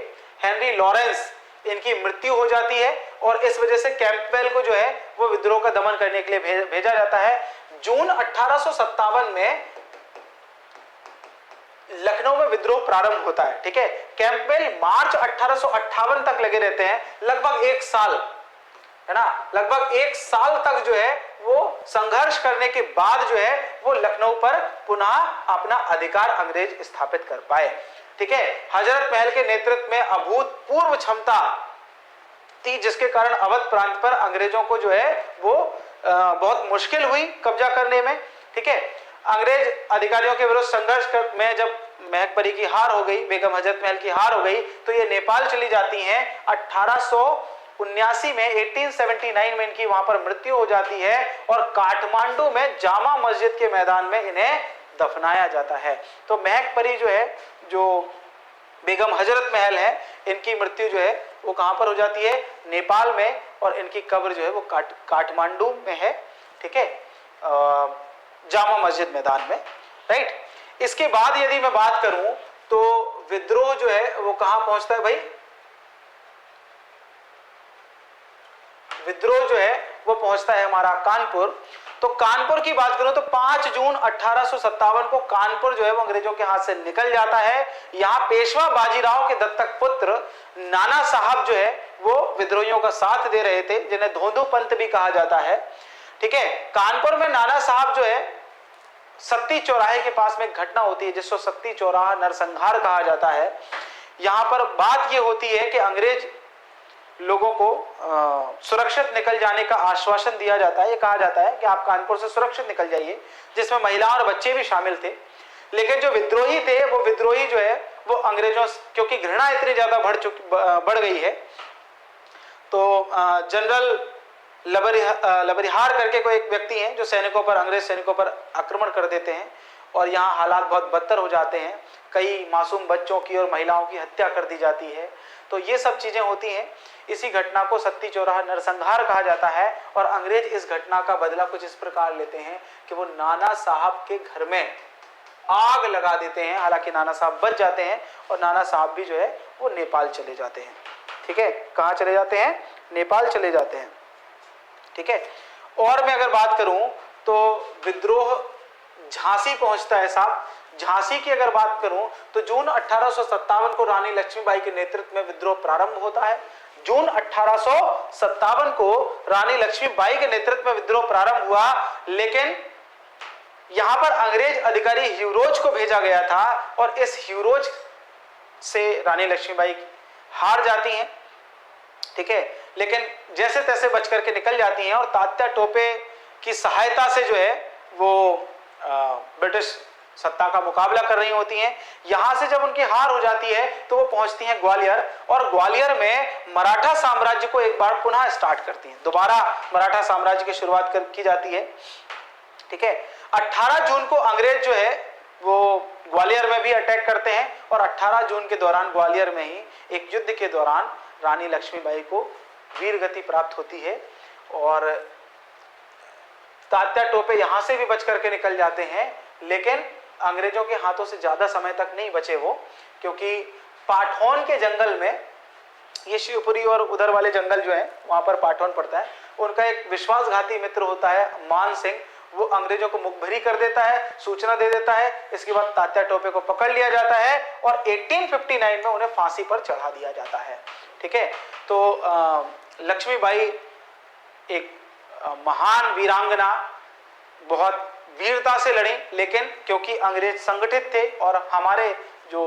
हेनरी लॉरेंस, इनकी मृत्यु हो जाती है और इस वजह से कैंपबेल को जो है वो विद्रोह का दमन करने के लिए भेजा जाता है। जून 1857 में लखनऊ में विद्रोह प्रारंभ होता है। ठीक है, कैंपबेल मार्च 1858 तक लगे रहते हैं, लगभग 1 साल, है ना। लगभग 1 साल तक जो है वो संघर्ष करने के बाद जो है वो लखनऊ पर पुनः अपना अधिकार अंग्रेज स्थापित कर पाए। ठीक है, हजरत महल के नेतृत्व में अभूतपूर्व क्षमता थी, जिसके कारण अवध प्रांत पर अंग्रेजों को जो है वो बहुत मुश्किल हुई कब्जा करने में। ठीक है, अंग्रेज अधिकारियों के विरुद्ध संघर्ष में जब महक परी की हार हो गई, बेगम हजरत महल की हार हो गई, तो ये नेपाल चली जाती हैं। 1879 में 1879 में इनकी वहां पर मृत्यु हो जाती है और काठमांडू में जामा मस्जिद के मैदान में इन्हें दफनाया जाता है। तो महक परी जो है, जो बेगम हजरत महल है, इनकी मृत्यु जो है वो कहां पर हो जाती है? नेपाल में, और इनकी कब्र जो है वो काठमांडू में है। ठीक है, जामा मस्जिद मैदान में, राइट। इसके बाद यदि मैं बात करूं तो विद्रोह जो है वो कहां पहुंचता है भाई? विद्रोह जो है वो पहुंचता है हमारा कानपुर। तो कानपुर की बात करूं तो 5 जून 1857 को कानपुर जो है वो अंग्रेजों के हाथ से निकल जाता है। यहां पेशवा बाजीराव के दत्तक पुत्र नाना साहब जो है वो विद्रोहियों का साथ दे रहे थे, जिन्हें धोंधू पंत भी कहा जाता है। ठीक है, कानपुर में नाना साहब जो है सत्ती चौराहे के पास में एक घटना होती है जिसको सत्ती चौराहा नरसंहार कहा जाता है। यहां पर बात यह होती है कि अंग्रेज लोगों को सुरक्षित निकल जाने का आश्वासन दिया जाता है। ये कहा जाता है कि आप कानपुर से सुरक्षित निकल जाइए, जिसमें महिलाएं और बच्चे भी शामिल थे। लेकिन जो विद्रोही थे वो विद्रोही जो है वो अंग्रेजों, क्योंकि घृणा इतनी ज्यादा बढ़ गई है, तो जनरल लबरिहार करके कोई एक व्यक्ति हैं जो सैनिकों पर, अंग्रेज सैनिकों पर आक्रमण कर देते हैं और यहाँ हालात बहुत बदतर हो जाते हैं। कई मासूम बच्चों की और महिलाओं की हत्या कर दी जाती है। तो ये सब चीजें होती हैं। इसी घटना को सत्ती चौराहा नरसंहार कहा जाता है और अंग्रेज इस घटना का बदला कुछ इस प्रकार लेते हैं कि वो नाना साहब के घर में आग लगा देते हैं। हालांकि नाना साहब बच जाते हैं और नाना साहब भी जो है वो नेपाल चले जाते हैं। ठीक है, कहाँ चले जाते हैं? नेपाल चले जाते हैं। ठीक है, और मैं अगर बात करूं तो विद्रोह झांसी पहुंचता है साहब। झांसी की अगर बात करूं तो जून 1857 को रानी लक्ष्मीबाई के नेतृत्व में विद्रोह प्रारंभ होता है। जून 1857 को रानी लक्ष्मीबाई के नेतृत्व में विद्रोह प्रारंभ हुआ, लेकिन यहां पर अंग्रेज अधिकारी ह्यूरोज को भेजा गया था और इस ह्यूरोज से रानी लक्ष्मीबाई हार जाती हैं, ठीक है, लेकिन जैसे तैसे बच करके निकल जाती हैं और तात्या टोपे की सहायता से जो है वो ब्रिटिश सत्ता का मुकाबला कर रही होती हैं। यहां से जब उनकी हार हो जाती है तो वो पहुंचती हैं ग्वालियर और ग्वालियर में मराठा साम्राज्य को एक बार पुनः स्टार्ट करती हैं। दोबारा मराठा साम्राज्य की शुरुआत की जाती है, ठीक है। 18 जून को अंग्रेज जो है वो ग्वालियर में भी अटैक करते हैं और 18 जून के दौरान ग्वालियर में ही एक युद्ध के दौरान रानी लक्ष्मीबाई को वीर गति प्राप्त होती है और तात्या टोपे यहां से भी बच करके निकल जाते हैं, लेकिन अंग्रेजों के हाथों से ज्यादा समय तक नहीं बचे वो, क्योंकि पाठौन के जंगल में, ये शिवपुरी और उधर वाले जंगल जो है वहां पर पाठौन पड़ता है, उनका एक विश्वासघाती मित्र होता है मान सिंह, वो अंग्रेजों को मुखभरी कर देता है, सूचना दे देता है। इसके बाद तात्या टोपे को पकड़ लिया जाता है और 1859 में उन्हें फांसी पर चढ़ा दिया जाता है, ठीक है। तो लक्ष्मीबाई एक महान वीरांगना, बहुत वीरता से लड़ी, लेकिन क्योंकि अंग्रेज संगठित थे और हमारे जो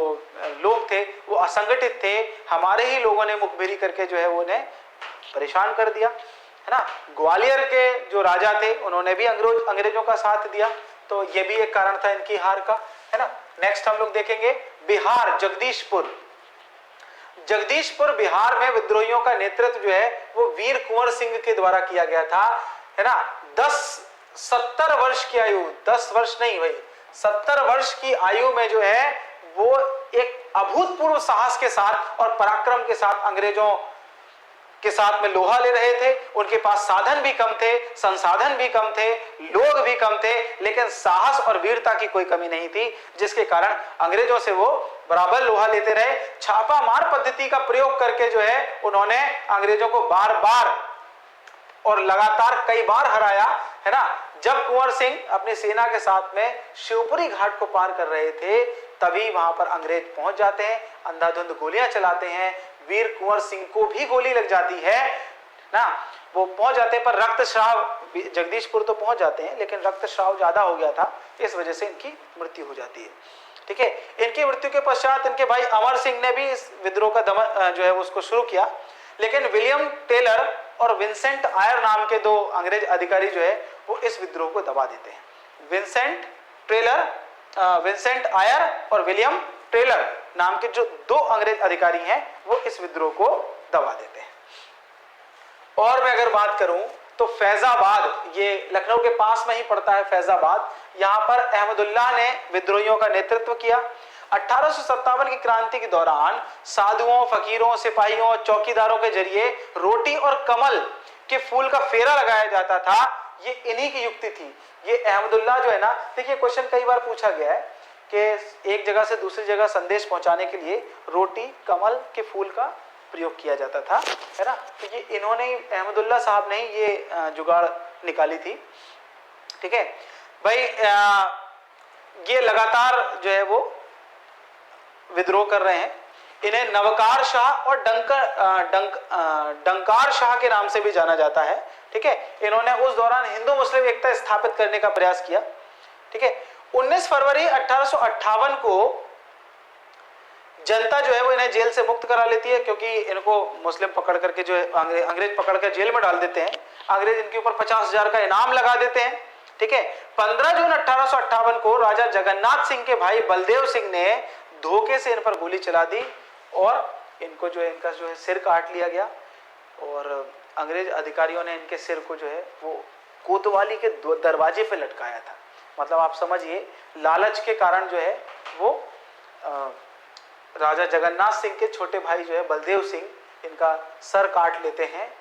लोग थे वो असंगठित थे, हमारे ही लोगों ने मुखबिरी करके जो है वो उन्हें परेशान कर दिया, है ना। ग्वालियर के जो राजा थे उन्होंने भी अंग्रेजों का साथ दिया, तो ये भी एक कारण था इनकी हार का, है ना। नेक्स्ट हम लोग देखेंगे बिहार, जगदीशपुर बिहार में विद्रोहियों का नेतृत्व जो है वो वीर कुंवर सिंह के द्वारा किया गया था, है ना। 70 वर्ष की आयु, 10 वर्ष नहीं भाई, 70 वर्ष की आयु में जो है वो एक अभूतपूर्व साहस के साथ और पराक्रम के साथ अंग्रेजों के साथ में लोहा ले रहे थे। उनके पास साधन भी कम थे, संसाधन भी कम थे, लोग भी कम थे, लेकिन साहस और वीरता की कोई कमी नहीं थी, जिसके कारण अंग्रेजों से वो बराबर लोहा लेते रहे। छापा मार पद्धति का प्रयोग करके जो है उन्होंने अंग्रेजों को बार बार और लगातार कई बार हराया, है ना। जब कुंवर सिंह अपनी सेना के साथ में शिवपुरी घाट को पार कर रहे थे तभी वहां पर अंग्रेज पहुंच जाते हैं, अंधाधुंध गोलियां चलाते हैं, वीर कुंवर सिंह को भी गोली लग जाती है ना। वो पहुंच जाते हैं पर रक्तस्राव, जगदीशपुर तो पहुंच जाते हैं लेकिन रक्तस्राव ज्यादा हो गया था, इस वजह से इनकी मृत्यु हो जाती है, ठीक है। इनकी मृत्यु के पश्चात इनके भाई अमर सिंह ने भी इस विद्रोह का दमन जो है उसको शुरू किया, लेकिन विलियम टेलर और विंसेंट आयर नाम के दो अंग्रेज अधिकारी जो है वो इस विद्रोह को दबा देते हैं। विंसेंट आयर और विलियम टेलर नाम के जो दो अंग्रेज अधिकारी हैं वो इस विद्रोह को दबा देते हैं। और मैं अगर बात करूं तो फैजाबाद, ये लखनऊ के पास में ही पड़ता है फैजाबाद, यहां पर अहमदुल्लाह ने विद्रोहियों का नेतृत्व किया। 1857 की क्रांति के दौरान साधुओं, फकीरों, सिपाहियों, चौकीदारों के जरिए रोटी और कमल के फूल का फेरा लगाया जाता था, ये इन्हीं की युक्ति थी। ये अहमदुल्लाह जो है ना, देखिए क्वेश्चन कई बार पूछा गया है कि एक जगह से दूसरी जगह संदेश पहुंचाने के लिए रोटी, कमल के फूल का प्रयोग किया जाता था, है ना। तो ये इन्होंने, अहमदुल्लाह साहब ने ये जुगाड़ निकाली थी, ठीक है भाई। ये लगातार जो है वो विद्रोह कर रहे हैं। इन्हें नवकार शाह और डंकार शाह के नाम से भी जाना जाता है, ठीक है। इन्होंने उस दौरान हिंदू मुस्लिम एकता स्थापित करने का प्रयास किया, ठीक है। 19 फरवरी 1858 को जनता जो है वो इन्हें जेल से मुक्त करा लेती है, क्योंकि इनको मुस्लिम पकड़ करके जो है अंग्रेज पकड़ कर जेल में डाल देते हैं। अंग्रेज इनके ऊपर 50,000 का इनाम लगा देते हैं, ठीक है। 15 जून 1858 को राजा जगन्नाथ सिंह के भाई बलदेव सिंह ने धोखे से इन पर गोली चला दी और इनको जो है इनका जो है सिर काट लिया गया और अंग्रेज अधिकारियों ने इनके सिर को जो है वो कोतवाली के दरवाजे पे लटकाया था। मतलब आप समझिए, लालच के कारण जो है वो राजा जगन्नाथ सिंह के छोटे भाई जो है बलदेव सिंह, इनका सर काट लेते हैं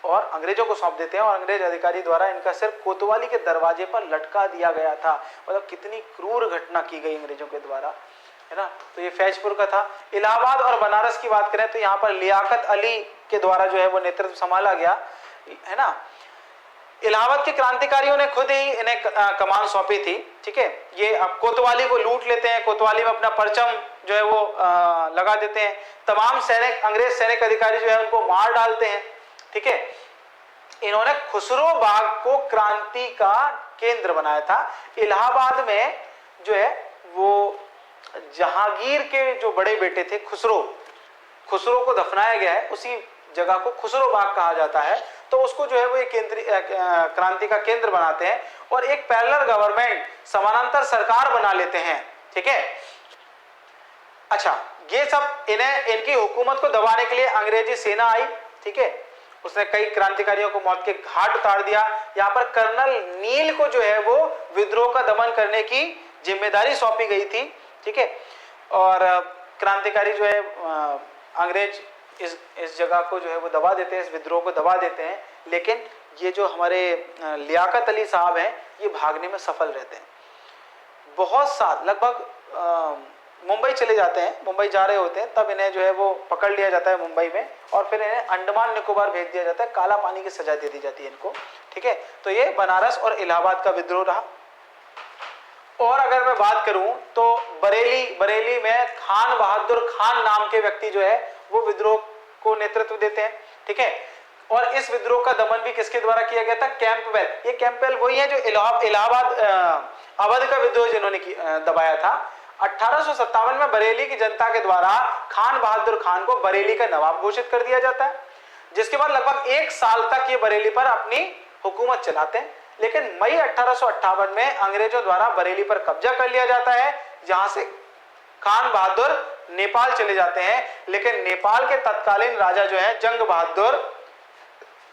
और अंग्रेजों को सौंप देते हैं और अंग्रेज अधिकारी द्वारा इनका सिर कोतवाली के दरवाजे पर लटका दिया गया था। मतलब कितनी क्रूर घटना की गई अंग्रेजों के द्वारा, है ना। तो ये फैजपुर का था। इलाहाबाद और बनारस की बात करें तो यहाँ पर लियाकत अली के द्वारा जो है वो नेतृत्व संभाला गया, है ना। इलाहाबाद के क्रांतिकारियों ने खुद ही इन्हें कमान सौंपी थी, ठीक है। ये अब कोतवाली को लूट लेते हैं, कोतवाली में अपना परचम जो है वो लगा देते हैं, तमाम सैनिक, अंग्रेज सैनिक अधिकारी जो है उनको मार डालते हैं, ठीक है। इन्होंने खुसरो बाग को क्रांति का केंद्र बनाया था। इलाहाबाद में जो है वो जहांगीर के जो बड़े बेटे थे खुसरो को दफनाया गया है, उसी जगह को खुसरो बाग कहा जाता है। तो उसको जो है वो एक क्रांति का केंद्र बनाते हैं और एक पैरेलल गवर्नमेंट, समानांतर सरकार बना लेते हैं, ठीक है। अच्छा, ये सब इनकी हुकूमत को दबाने के लिए अंग्रेजी सेना आई, ठीक है। उसने कई क्रांतिकारियों को मौत के घाट उतार दिया। यहाँ पर कर्नल नील को जो है वो विद्रोह का दमन करने की जिम्मेदारी सौंपी गई थी, ठीक है। और क्रांतिकारी जो है अंग्रेज इस जगह को जो है वो दबा देते हैं, इस विद्रोह को दबा देते हैं। लेकिन ये जो हमारे लियाकत अली साहब हैं, ये भागने में सफल रहते हैं। बहुत साल, लगभग मुंबई चले जाते हैं, मुंबई जा रहे होते हैं, तब इन्हें जो है वो पकड़ लिया जाता है मुंबई में और फिर इन्हें अंडमान निकोबार भेज दिया जाता है, काला पानी की सजा दे दी जाती है इनको, ठीक है। तो ये बनारस और इलाहाबाद का विद्रोह रहा। और अगर मैं बात करूं तो बरेली में खान बहादुर खान नाम के व्यक्ति जो है वो विद्रोह को नेतृत्व देते हैं, ठीक है। और इस विद्रोह का दमन भी किसके द्वारा किया गया था? कैंपबेल। ये कैंपबेल वही है जो इलाहाबाद अवध का विद्रोह जिन्होंने दबाया था। 1857 में बरेली की जनता के द्वारा खान बहादुर खान को बरेली का नवाब घोषित कर दिया जाता है, जिसके बाद लगभग 1 साल तक ये बरेली पर अपनी हुकूमत चलाते हैं। लेकिन मई 1858 में अंग्रेजों द्वारा बरेली पर कब्जा कर लिया जाता है, जहां से खान बहादुर नेपाल चले जाते हैं। लेकिन नेपाल के तत्कालीन राजा जो है जंग बहादुर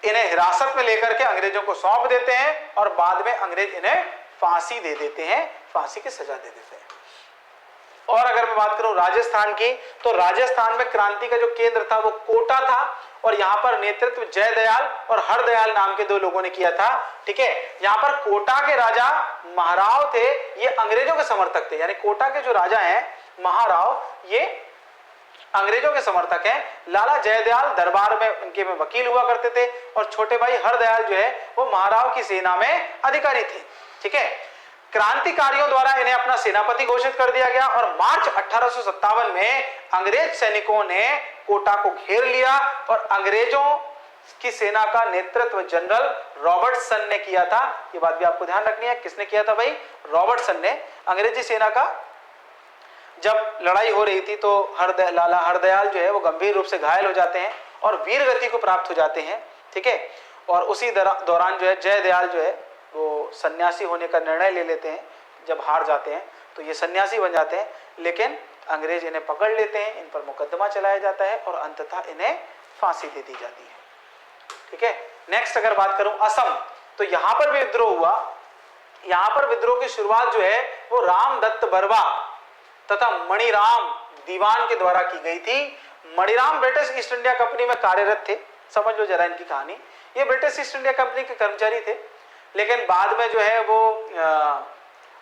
इन्हें हिरासत में लेकर के अंग्रेजों को सौंप देते हैं और बाद में अंग्रेज इन्हें फांसी दे देते हैं, फांसी की सजा दे देते हैं। और अगर मैं बात करूं राजस्थान की, तो राजस्थान में क्रांति का जो केंद्र था वो कोटा था और यहां पर नेतृत्व जयदयाल और हरदयाल नाम के 2 लोगों ने किया था, ठीक है। यहां पर कोटा के राजा महाराव थे, ये अंग्रेजों के समर्थक थे, यानी कोटा के जो राजा हैं महाराव, ये अंग्रेजों के समर्थक हैं। लाला जयदयाल दरबार में उनके में वकील हुआ करते थे और छोटे भाई हरदयाल जो है वो महाराव की सेना में अधिकारी थे, ठीक है। क्रांतिकारियों द्वारा इन्हें अपना सेनापति घोषित कर दिया गया और मार्च 1857 में अंग्रेज सैनिकों ने कोटा को घेर लिया और अंग्रेजों की सेना का नेतृत्व जनरल रॉबर्टसन ने किया था। ये बात भी आपको ध्यान रखनी है, किसने किया था भाई? रॉबर्टसन ने। अंग्रेजी सेना का जब लड़ाई हो रही थी तो लाला हरदयाल जो है वो गंभीर रूप से घायल हो जाते हैं और वीर गति को प्राप्त हो जाते हैं, ठीक है। और उसी दौरान जो है जयदयाल जो है वो सन्यासी होने का निर्णय ले लेते हैं। जब हार जाते हैं तो ये सन्यासी बन जाते हैं, लेकिन अंग्रेज इन्हें पकड़ लेते हैं, इन पर मुकदमा चलाया जाता है और अंततः इन्हें फांसी दे दी जाती है, ठीक है। नेक्स्ट अगर बात करूं असम, तो यहां पर भी विद्रोह हुआ। यहां पर विद्रोह की शुरुआत जो है वो रामदत्त बरवा तथा मणिराम दीवान के द्वारा की गई थी। Maniram British east India company में कार्यरत थे। समझ लो जरा इनकी कहानी। ये ब्रिटिश ईस्ट इंडिया कंपनी के कर्मचारी थे, लेकिन बाद में जो है वो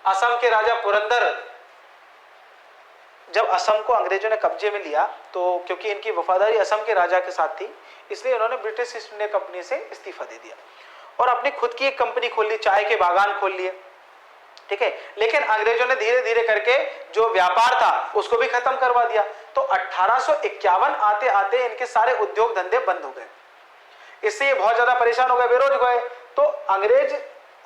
असम के राजा पुरंदर, जब असम को अंग्रेजों ने कब्जे में लिया तो क्योंकि इनकी वफादारी असम के राजा के साथ थी, इसलिए इन्होंने ब्रिटिश ईस्ट इंडिया कंपनी से इस्तीफा दे दिया और अपनी खुद की एक कंपनी खोल ली, चाय के बागान खोल लिए, ठीक है। लेकिन अंग्रेजों ने धीरे धीरे करके जो व्यापार था उसको भी खत्म करवा दिया। तो 1851 आते आते इनके सारे उद्योग धंधे बंद हो गए। इससे ये बहुत ज्यादा परेशान हो गए, बेरोज हो गए। तो अंग्रेज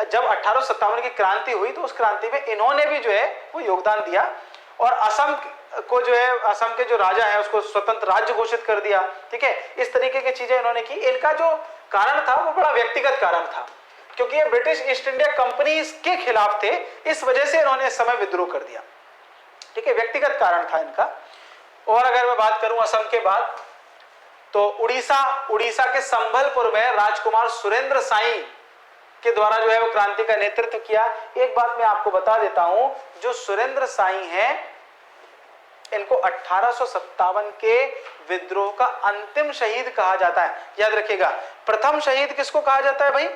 जब 1857 की क्रांति हुई तो उस क्रांति में इन्होंने भी जो है वो योगदान दिया और असम को जो है, असम के जो राजा है उसको स्वतंत्र राज्य घोषित कर दिया, ठीक है। इस तरीके की चीजें इन्होंने की। इनका जो कारण था वो बड़ा व्यक्तिगत कारण था, क्योंकि ये ब्रिटिश ईस्ट इंडिया कंपनी के खिलाफ थे, इस वजह से इन्होंने इस समय विद्रोह कर दिया, ठीक है। व्यक्तिगत कारण था इनका। और अगर मैं बात करूं असम के बाद, तो उड़ीसा के संबलपुर में राजकुमार सुरेंद्र साई के द्वारा जो है वो क्रांति का नेतृत्व किया। एक बात मैं आपको बता देता हूं, जो सुरेंद्र साई हैं इनको 1857 के विद्रोह का अंतिम शहीद कहा जाता है। याद रखिएगा, प्रथम शहीद किसको कहा जाता है भाई?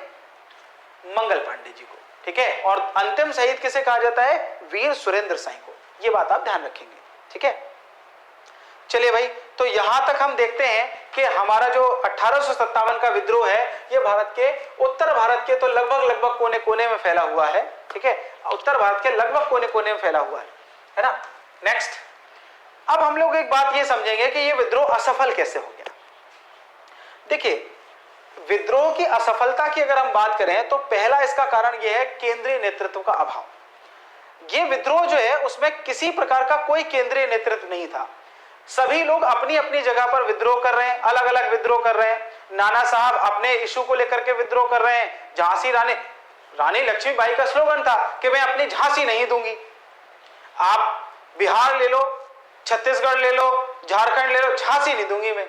मंगल पांडे जी को, ठीक है। और अंतिम शहीद किसे कहा जाता है? वीर सुरेंद्र साई को। ये बात आप ध्यान रखेंगे, ठीक है। चलिए भाई, तो यहां तक हम देखते हैं कि हमारा जो 1857 का विद्रोह है ये भारत के उत्तर भारत के तो लगभग कोने कोने में फैला हुआ है। ठीक है, उत्तर भारत के लगभग कोने कोने में फैला हुआ है ना। नेक्स्ट, अब हम लोग एक बात ये समझेंगे कि ये विद्रोह असफल कैसे हो गया। देखिए, विद्रोह की असफलता की अगर हम बात करें तो पहला इसका कारण यह है केंद्रीय नेतृत्व का अभाव। ये विद्रोह जो है उसमें किसी प्रकार का कोई केंद्रीय नेतृत्व नहीं था। सभी लोग अपनी अपनी जगह पर विद्रोह कर रहे हैं, अलग अलग विद्रोह कर रहे हैं। नाना साहब अपने इशू को लेकर के विद्रोह कर रहे हैं। झांसी रानी लक्ष्मीबाई का स्लोगन था कि मैं अपनी झांसी नहीं दूंगी। आप बिहार ले लो, छत्तीसगढ़ ले लो, झारखंड ले लो, झांसी नहीं दूंगी मैं।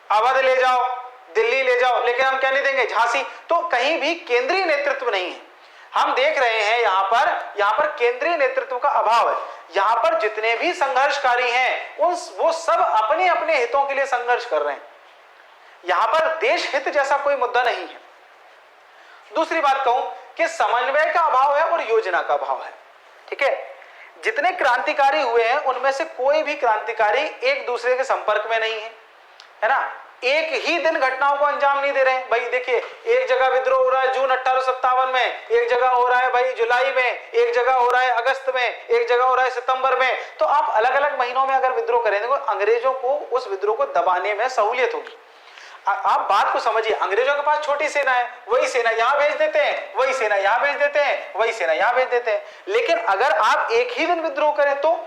अवध ले जाओ, दिल्ली ले जाओ, लेकिन हम क्या नहीं देंगे, झांसी। तो कहीं भी केंद्रीय नेतृत्व नहीं है। हम देख रहे हैं यहां पर केंद्रीय नेतृत्व का अभाव है। यहां पर जितने भी संघर्षकारी हैं वो सब अपने अपने हितों के लिए संघर्ष कर रहे हैं। यहां पर देश हित जैसा कोई मुद्दा नहीं है। दूसरी बात कहूं कि समन्वय का अभाव है और योजना का अभाव है। ठीक है, जितने क्रांतिकारी हुए हैं उनमें से कोई भी क्रांतिकारी एक दूसरे के संपर्क में नहीं है ना। एक ही दिन घटनाओं को अंजाम नहीं दे रहे हैं। भाई देखिए, एक जगह विद्रोह हो रहा है जून 1857 में, एक जगह हो रहा है भाई जुलाई में, एक जगह हो रहा है अगस्त में, एक जगह हो रहा है सितंबर में। तो आप अलग अलग महीनों में अगर विद्रोह करें तो अंग्रेजों को उस विद्रोह को दबाने में सहूलियत होगी। आप बात को समझिए, अंग्रेजों के पास छोटी सेना है, वही सेना यहां भेज देते हैं, वही सेना यहां भेज देते हैं, वही सेना यहां भेज देते हैं। लेकिन अगर आप एक ही दिन विद्रोह करें तो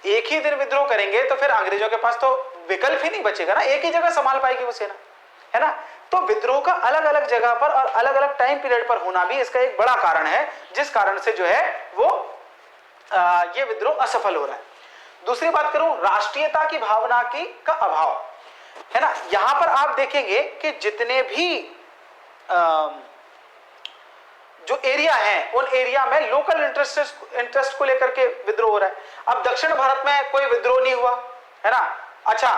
एक ही दिन विद्रोह करेंगे तो फिर अंग्रेजों के पास तो विकल्प ही नहीं बचेगा ना, एक ही जगह संभाल पाएगी वो सेना, है ना। तो विद्रोह का अलग अलग जगह पर और अलग अलग टाइम पीरियड पर होना भी इसका एक बड़ा कारण है, जिस कारण से जो है वो ये विद्रोह असफल हो रहा है। दूसरी बात करूं, राष्ट्रीयता की भावना का अभाव, है ना। यहां पर आप देखेंगे कि जितने भी जो एरिया है उन एरिया में लोकल इंटरेस्ट को लेकर के विद्रोह हो रहा है। अब दक्षिण भारत में कोई विद्रोह नहीं हुआ, है ना। अच्छा,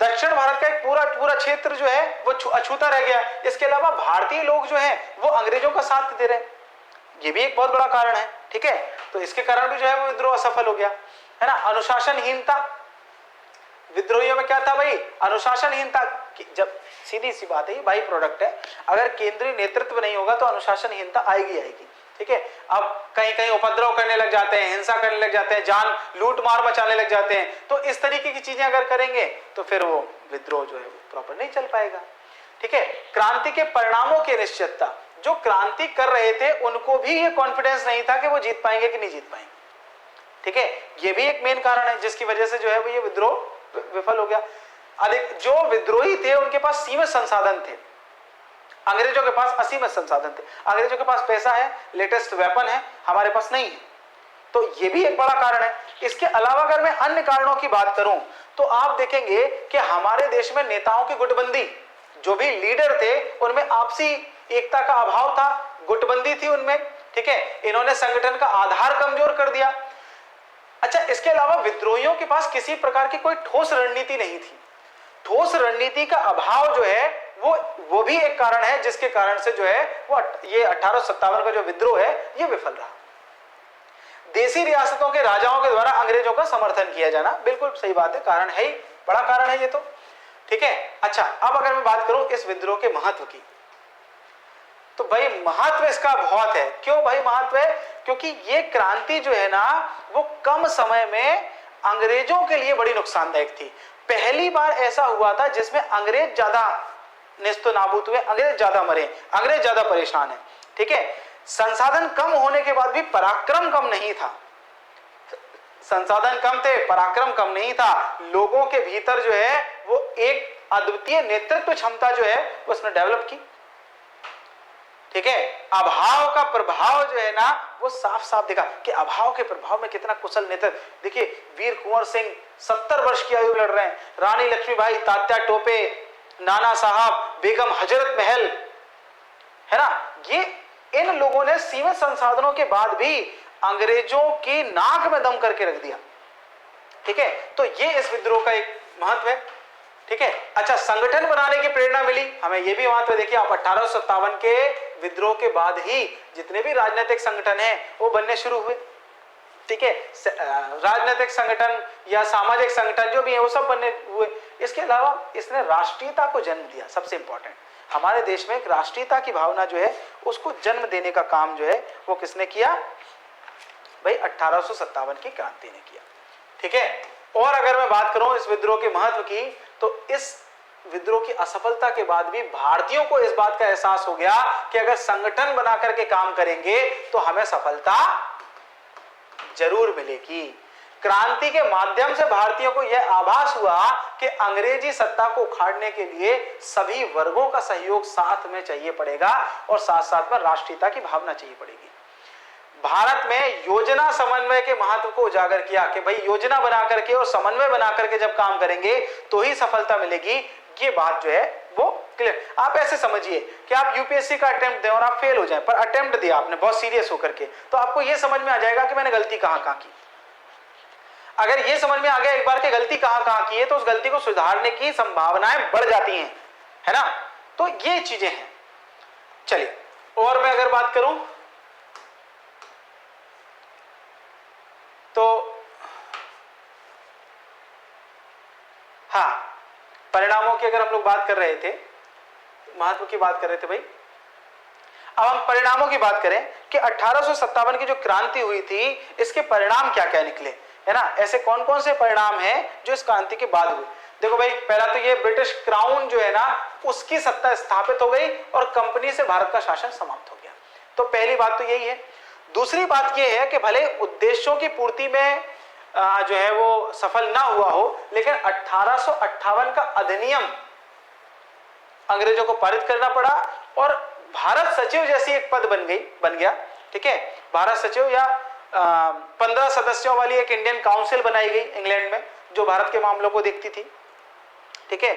दक्षिण भारत का एक पूरा क्षेत्र जो है वो अछूता रह गया। इसके अलावा भारतीय लोग जो है वो अंग्रेजों का साथ दे रहे हैं, ये भी एक बहुत बड़ा कारण है। ठीक है, तो इसके कारण भी जो है वो विद्रोह असफल हो गया, है ना। अनुशासनहीनता, विद्रोहियों में क्या था भाई, अनुशासनहीनता। जब सीधी सी बात है, बाई प्रोडक्ट है। अगर केंद्रीय नेतृत्व नहीं होगा तो अनुशासनहीनता आएगी। ठीक है, अब कहीं कहीं उपद्रव करने लग जाते हैं, हिंसा करने लग जाते हैं, जान लूट मार मचाने लग जाते हैं। तो इस तरीके की चीजें अगर करेंगे तो फिर वो विद्रोह जो है वो प्रॉपर नहीं चल पाएगा। ठीक है, क्रांति के परिणामों की अनिश्चितता, जो क्रांति कर रहे थे उनको भी ये कॉन्फिडेंस नहीं था कि वो जीत पाएंगे कि नहीं जीत पाएंगे। ठीक है, ये भी एक मेन कारण है जिसकी वजह से जो है वो ये विद्रोह विफल हो गया। अधिक जो विद्रोही थे उनके पास सीमित संसाधन थे, अंग्रेजों के पास असीमित संसाधन थे। अंग्रेजों के पास पैसा है, लेटेस्ट वेपन है, हमारे पास नहीं है। तो ये भी एक बड़ा कारण है। इसके अलावा अगर मैं अन्य कारणों की बात करूं तो आप देखेंगे कि हमारे देश में नेताओं की गुटबंदी, जो भी लीडर थे उनमें आपसी एकता का अभाव था, गुटबंदी थी उनमें। ठीक है, इन्होंने संगठन का आधार कमजोर कर दिया। अच्छा, इसके अलावा विद्रोहियों के पास किसी प्रकार की कोई ठोस रणनीति नहीं थी। ठोस रणनीति का अभाव जो है वो भी एक कारण है जिसके कारण से जो है वो ये 1857 का जो विद्रोह है ये विफल रहा। देसी रियासतों के राजाओं के द्वारा अंग्रेजों का समर्थन किया जाना, बिल्कुल सही बात है, कारण है ही, बड़ा कारण है ये तो। ठीक है, अच्छा, अब अगर मैं बात करूं इस विद्रोह के महत्व की, तो भाई महत्व इसका बहुत है। क्यों भाई महत्व है? क्योंकि ये क्रांति जो है ना वो कम समय में अंग्रेजों के लिए बड़ी नुकसानदायक थी। पहली बार ऐसा हुआ था जिसमें अंग्रेज ज्यादा नेस्तो नाबूद हुए, अंग्रेज ज्यादा मरे, अंग्रेज ज्यादा परेशान है। ठीक है, संसाधन कम होने के बाद भी पराक्रम कम नहीं था। संसाधन कम थे, पराक्रम कम नहीं था। लोगों के भीतर जो है वो एक अद्वितीय नेतृत्व क्षमता जो है उसने डेवलप की। ठीक है, अभाव का प्रभाव जो है ना वो साफ साफ दिखा कि अभाव के प्रभाव में कितना कुशल नेतृत्व। देखिए, वीर कुंवर सिंह 70 वर्ष की आयु लड़ रहे हैं, रानी लक्ष्मीबाई, तात्या टोपे, नाना साहब, बेगम हजरत महल, है ना। ये इन लोगों ने सीमित संसाधनों के बाद भी अंग्रेजों की नाक में दम करके रख दिया। ठीक है, तो ये इस विद्रोह का एक महत्व है। ठीक है, अच्छा, संगठन बनाने की प्रेरणा मिली हमें, ये भी महत्व। देखिए आप 1857 के विद्रोह के बाद ही जितने भी राजनीतिक संगठन हैं वो बनने शुरू हुए। ठीक है, राजनीतिक संगठन या सामाजिक संगठन जो भी है वो सब बने हुए। इसके अलावा इसने राष्ट्रीयता को जन्म दिया, सबसे इंपॉर्टेंट, हमारे देश में एक राष्ट्रीयता की भावना जो है उसको जन्म देने का काम जो है वो किसने किया भाई, 1857 की क्रांति ने किया। ठीक है, और अगर मैं बात करूं इस विद्रोह के महत्व की, तो इस विद्रोह की असफलता के बाद भी भारतीयों को इस बात का एहसास हो गया कि अगर संगठन बना करके काम करेंगे तो हमें सफलता जरूर मिलेगी। क्रांति के माध्यम से भारतीयों को यह आभास हुआ कि अंग्रेजी सत्ता को उखाड़ने के लिए सभी वर्गों का सहयोग साथ में चाहिए पड़ेगा और साथ साथ में राष्ट्रीयता की भावना चाहिए पड़ेगी। भारत में योजना समन्वय के महत्व को उजागर किया कि भाई योजना बना करके और समन्वय बना करके जब काम करेंगे तो ही सफलता मिलेगी। ये बात जो है वो क्लियर। आप ऐसे समझिए कि आप यूपीएससी का अटेम्प्ट दें और आप फेल हो जाएं, पर अटेम्प्ट दिया आपने बहुत सीरियस होकर के, तो आपको ये समझ में आ जाएगा कि मैंने गलती कहां की। अगर ये समझ में आ गया एक बार की गलती कहां की है, तो उस गलती को सुधारने की संभावनाएं बढ़ जाती हैं, है ना। तो ये चीजें हैं। चलिए, और मैं अगर बात करूं तो हाँ, परिणामों की अगर हम लोग बात कर रहे थे, महत्व की बात कर रहे थे भाई, अब हम परिणामों की बात करें कि 1857 की जो क्रांति हुई थी इसके परिणाम क्या क्या निकले, है ना। ऐसे कौन कौन से परिणाम हैं जो इस क्रांति के बाद हुए। देखो भाई, पहला तो ये ब्रिटिश क्राउन जो है ना उसकी सत्ता स्थापित हो गई और कंपनी से भारत का शासन समाप्त हो गया। तो पहली बात तो यही है। दूसरी बात यह है कि भले उद्देश्यों की पूर्ति में जो है वो सफल ना हुआ हो, लेकिन 1858 का अधिनियम अंग्रेजों को पारित करना पड़ा और भारत सचिव जैसी एक पद बन गया। ठीक है, भारत सचिव या 15 सदस्यों वाली एक इंडियन काउंसिल बनाई गई इंग्लैंड में जो भारत के मामलों को देखती थी। ठीक है,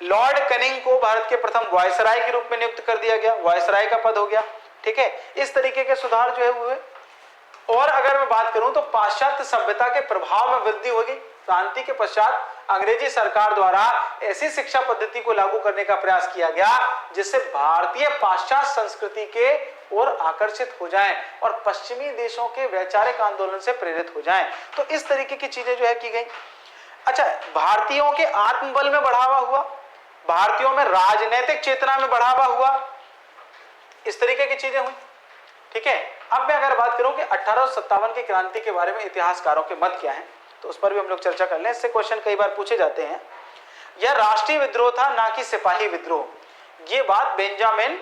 लॉर्ड कनिंग को भारत के प्रथम वायसराय के रूप में नियुक्त कर दिया गया, वायसराय का पद हो गया। ठीक है, इस तरीके के सुधार जो है हुए। और अगर मैं बात करूं तो पाश्चात्य सभ्यता के प्रभाव में वृद्धि होगी। क्रांति के पश्चात अंग्रेजी सरकार द्वारा ऐसी शिक्षा पद्धति को लागू करने का प्रयास किया गया जिससे भारतीय पाश्चात्य संस्कृति के ओर आकर्षित हो जाएं और पश्चिमी देशों के वैचारिक आंदोलन से प्रेरित हो जाएं। तो इस तरीके की चीजें जो है की गई। अच्छा, भारतीयों के आत्मबल में बढ़ावा हुआ, भारतीयों में राजनीतिक चेतना में बढ़ावा हुआ, इस तरीके की चीजें हुई। ठीक है, अब मैं अगर बात करूं कि 1857 की क्रांति के बारे में इतिहासकारों के मत क्या हैं, तो उस पर भी हम लोग चर्चा कर लें। इससे क्वेश्चन कई बार पूछे जाते हैं। यह राष्ट्रीय विद्रोह था ना कि सिपाही विद्रोह। ये बात बेंजामिन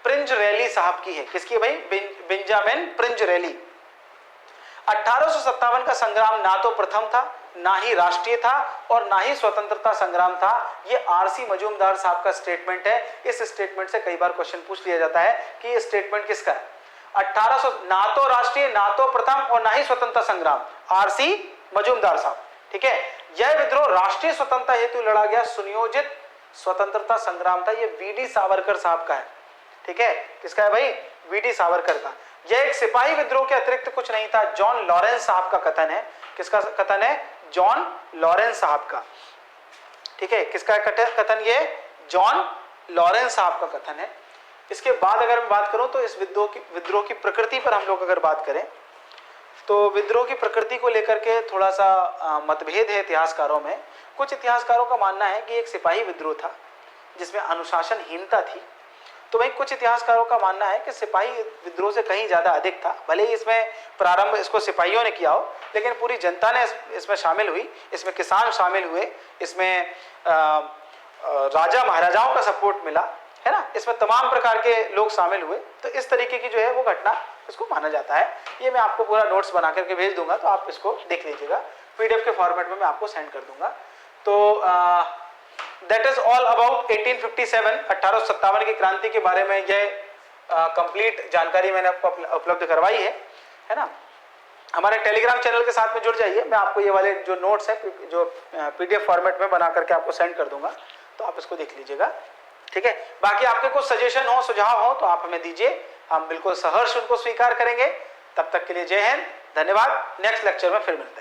प्रिंजरेली साहब की है। किसकी भाई? बेंजामिन प्रिंजरेली। 1857 का संग्राम ना तो प्रथम था, ना ही राष्ट्रीय था और ना ही स्वतंत्रता संग्राम था। ये आरसी मजूमदार साहब का स्टेटमेंट है। इस स्टेटमेंट से कई बार क्वेश्चन पूछ लिया जाता है कि ये स्टेटमेंट किसका है। 1800 ना तो राष्ट्रीय, ना तो प्रथम और ना ही स्वतंत्रता संग्राम, आरसी मजूमदार साहब। ठीक है, यह विद्रोह राष्ट्रीय स्वतंत्रता हेतु लड़ा गया सुनियोजित स्वतंत्रता संग्राम था। ये वीडी सावरकर साहब का है। ठीक है, किसका है भाई? वीडी सावरकर का। यह एक सिपाही विद्रोह के अतिरिक्त कुछ नहीं था। जॉन लॉरेंस साहब का कथन है। किसका कथन है? जॉन लॉरेंस साहब का। ठीक है, किसका कथन? ये जॉन लॉरेंस साहब का कथन है। इसके बाद अगर मैं बात करूं तो इस विद्रोह की प्रकृति पर हम लोग अगर बात करें तो विद्रोह की प्रकृति को लेकर के थोड़ा सा मतभेद है इतिहासकारों में। कुछ इतिहासकारों का मानना है कि एक सिपाही विद्रोह था जिसमें अनुशासनहीनता थी। तो वहीं कुछ इतिहासकारों का मानना है कि सिपाही विद्रोह से कहीं ज्यादा अधिक था। भले ही इसमें प्रारंभ इसको सिपाहियों ने किया हो, लेकिन पूरी जनता ने इसमें शामिल हुई। इसमें किसान शामिल हुए, इसमें राजा महाराजाओं का सपोर्ट मिला, है ना। इसमें तमाम प्रकार के लोग शामिल हुए। तो इस तरीके की जो है वो घटना इसको माना जाता है। ये मैं आपको पूरा नोट्स बना करके भेज दूंगा, तो आप इसको देख लीजिएगा। पीडीएफ के फॉर्मेट में मैं आपको सेंड कर दूंगा। तो दैट इज ऑल अबाउट 1857, 1857 की क्रांति के बारे में यह कंप्लीट जानकारी मैंने आपको उपलब्ध करवाई है ना। हमारे टेलीग्राम चैनल के साथ में जुड़ जाइए। मैं आपको ये वाले जो नोट्स हैं जो पीडीएफ फॉर्मेट में बना करके आपको सेंड कर दूंगा, तो आप इसको देख लीजिएगा। ठीक है, बाकी आपके कुछ सजेशन हो, सुझाव हो तो आप हमें दीजिए, हम बिल्कुल सहर्ष उनको स्वीकार करेंगे। तब तक के लिए जय हिंद, धन्यवाद। नेक्स्ट लेक्चर में फिर मिलते हैं।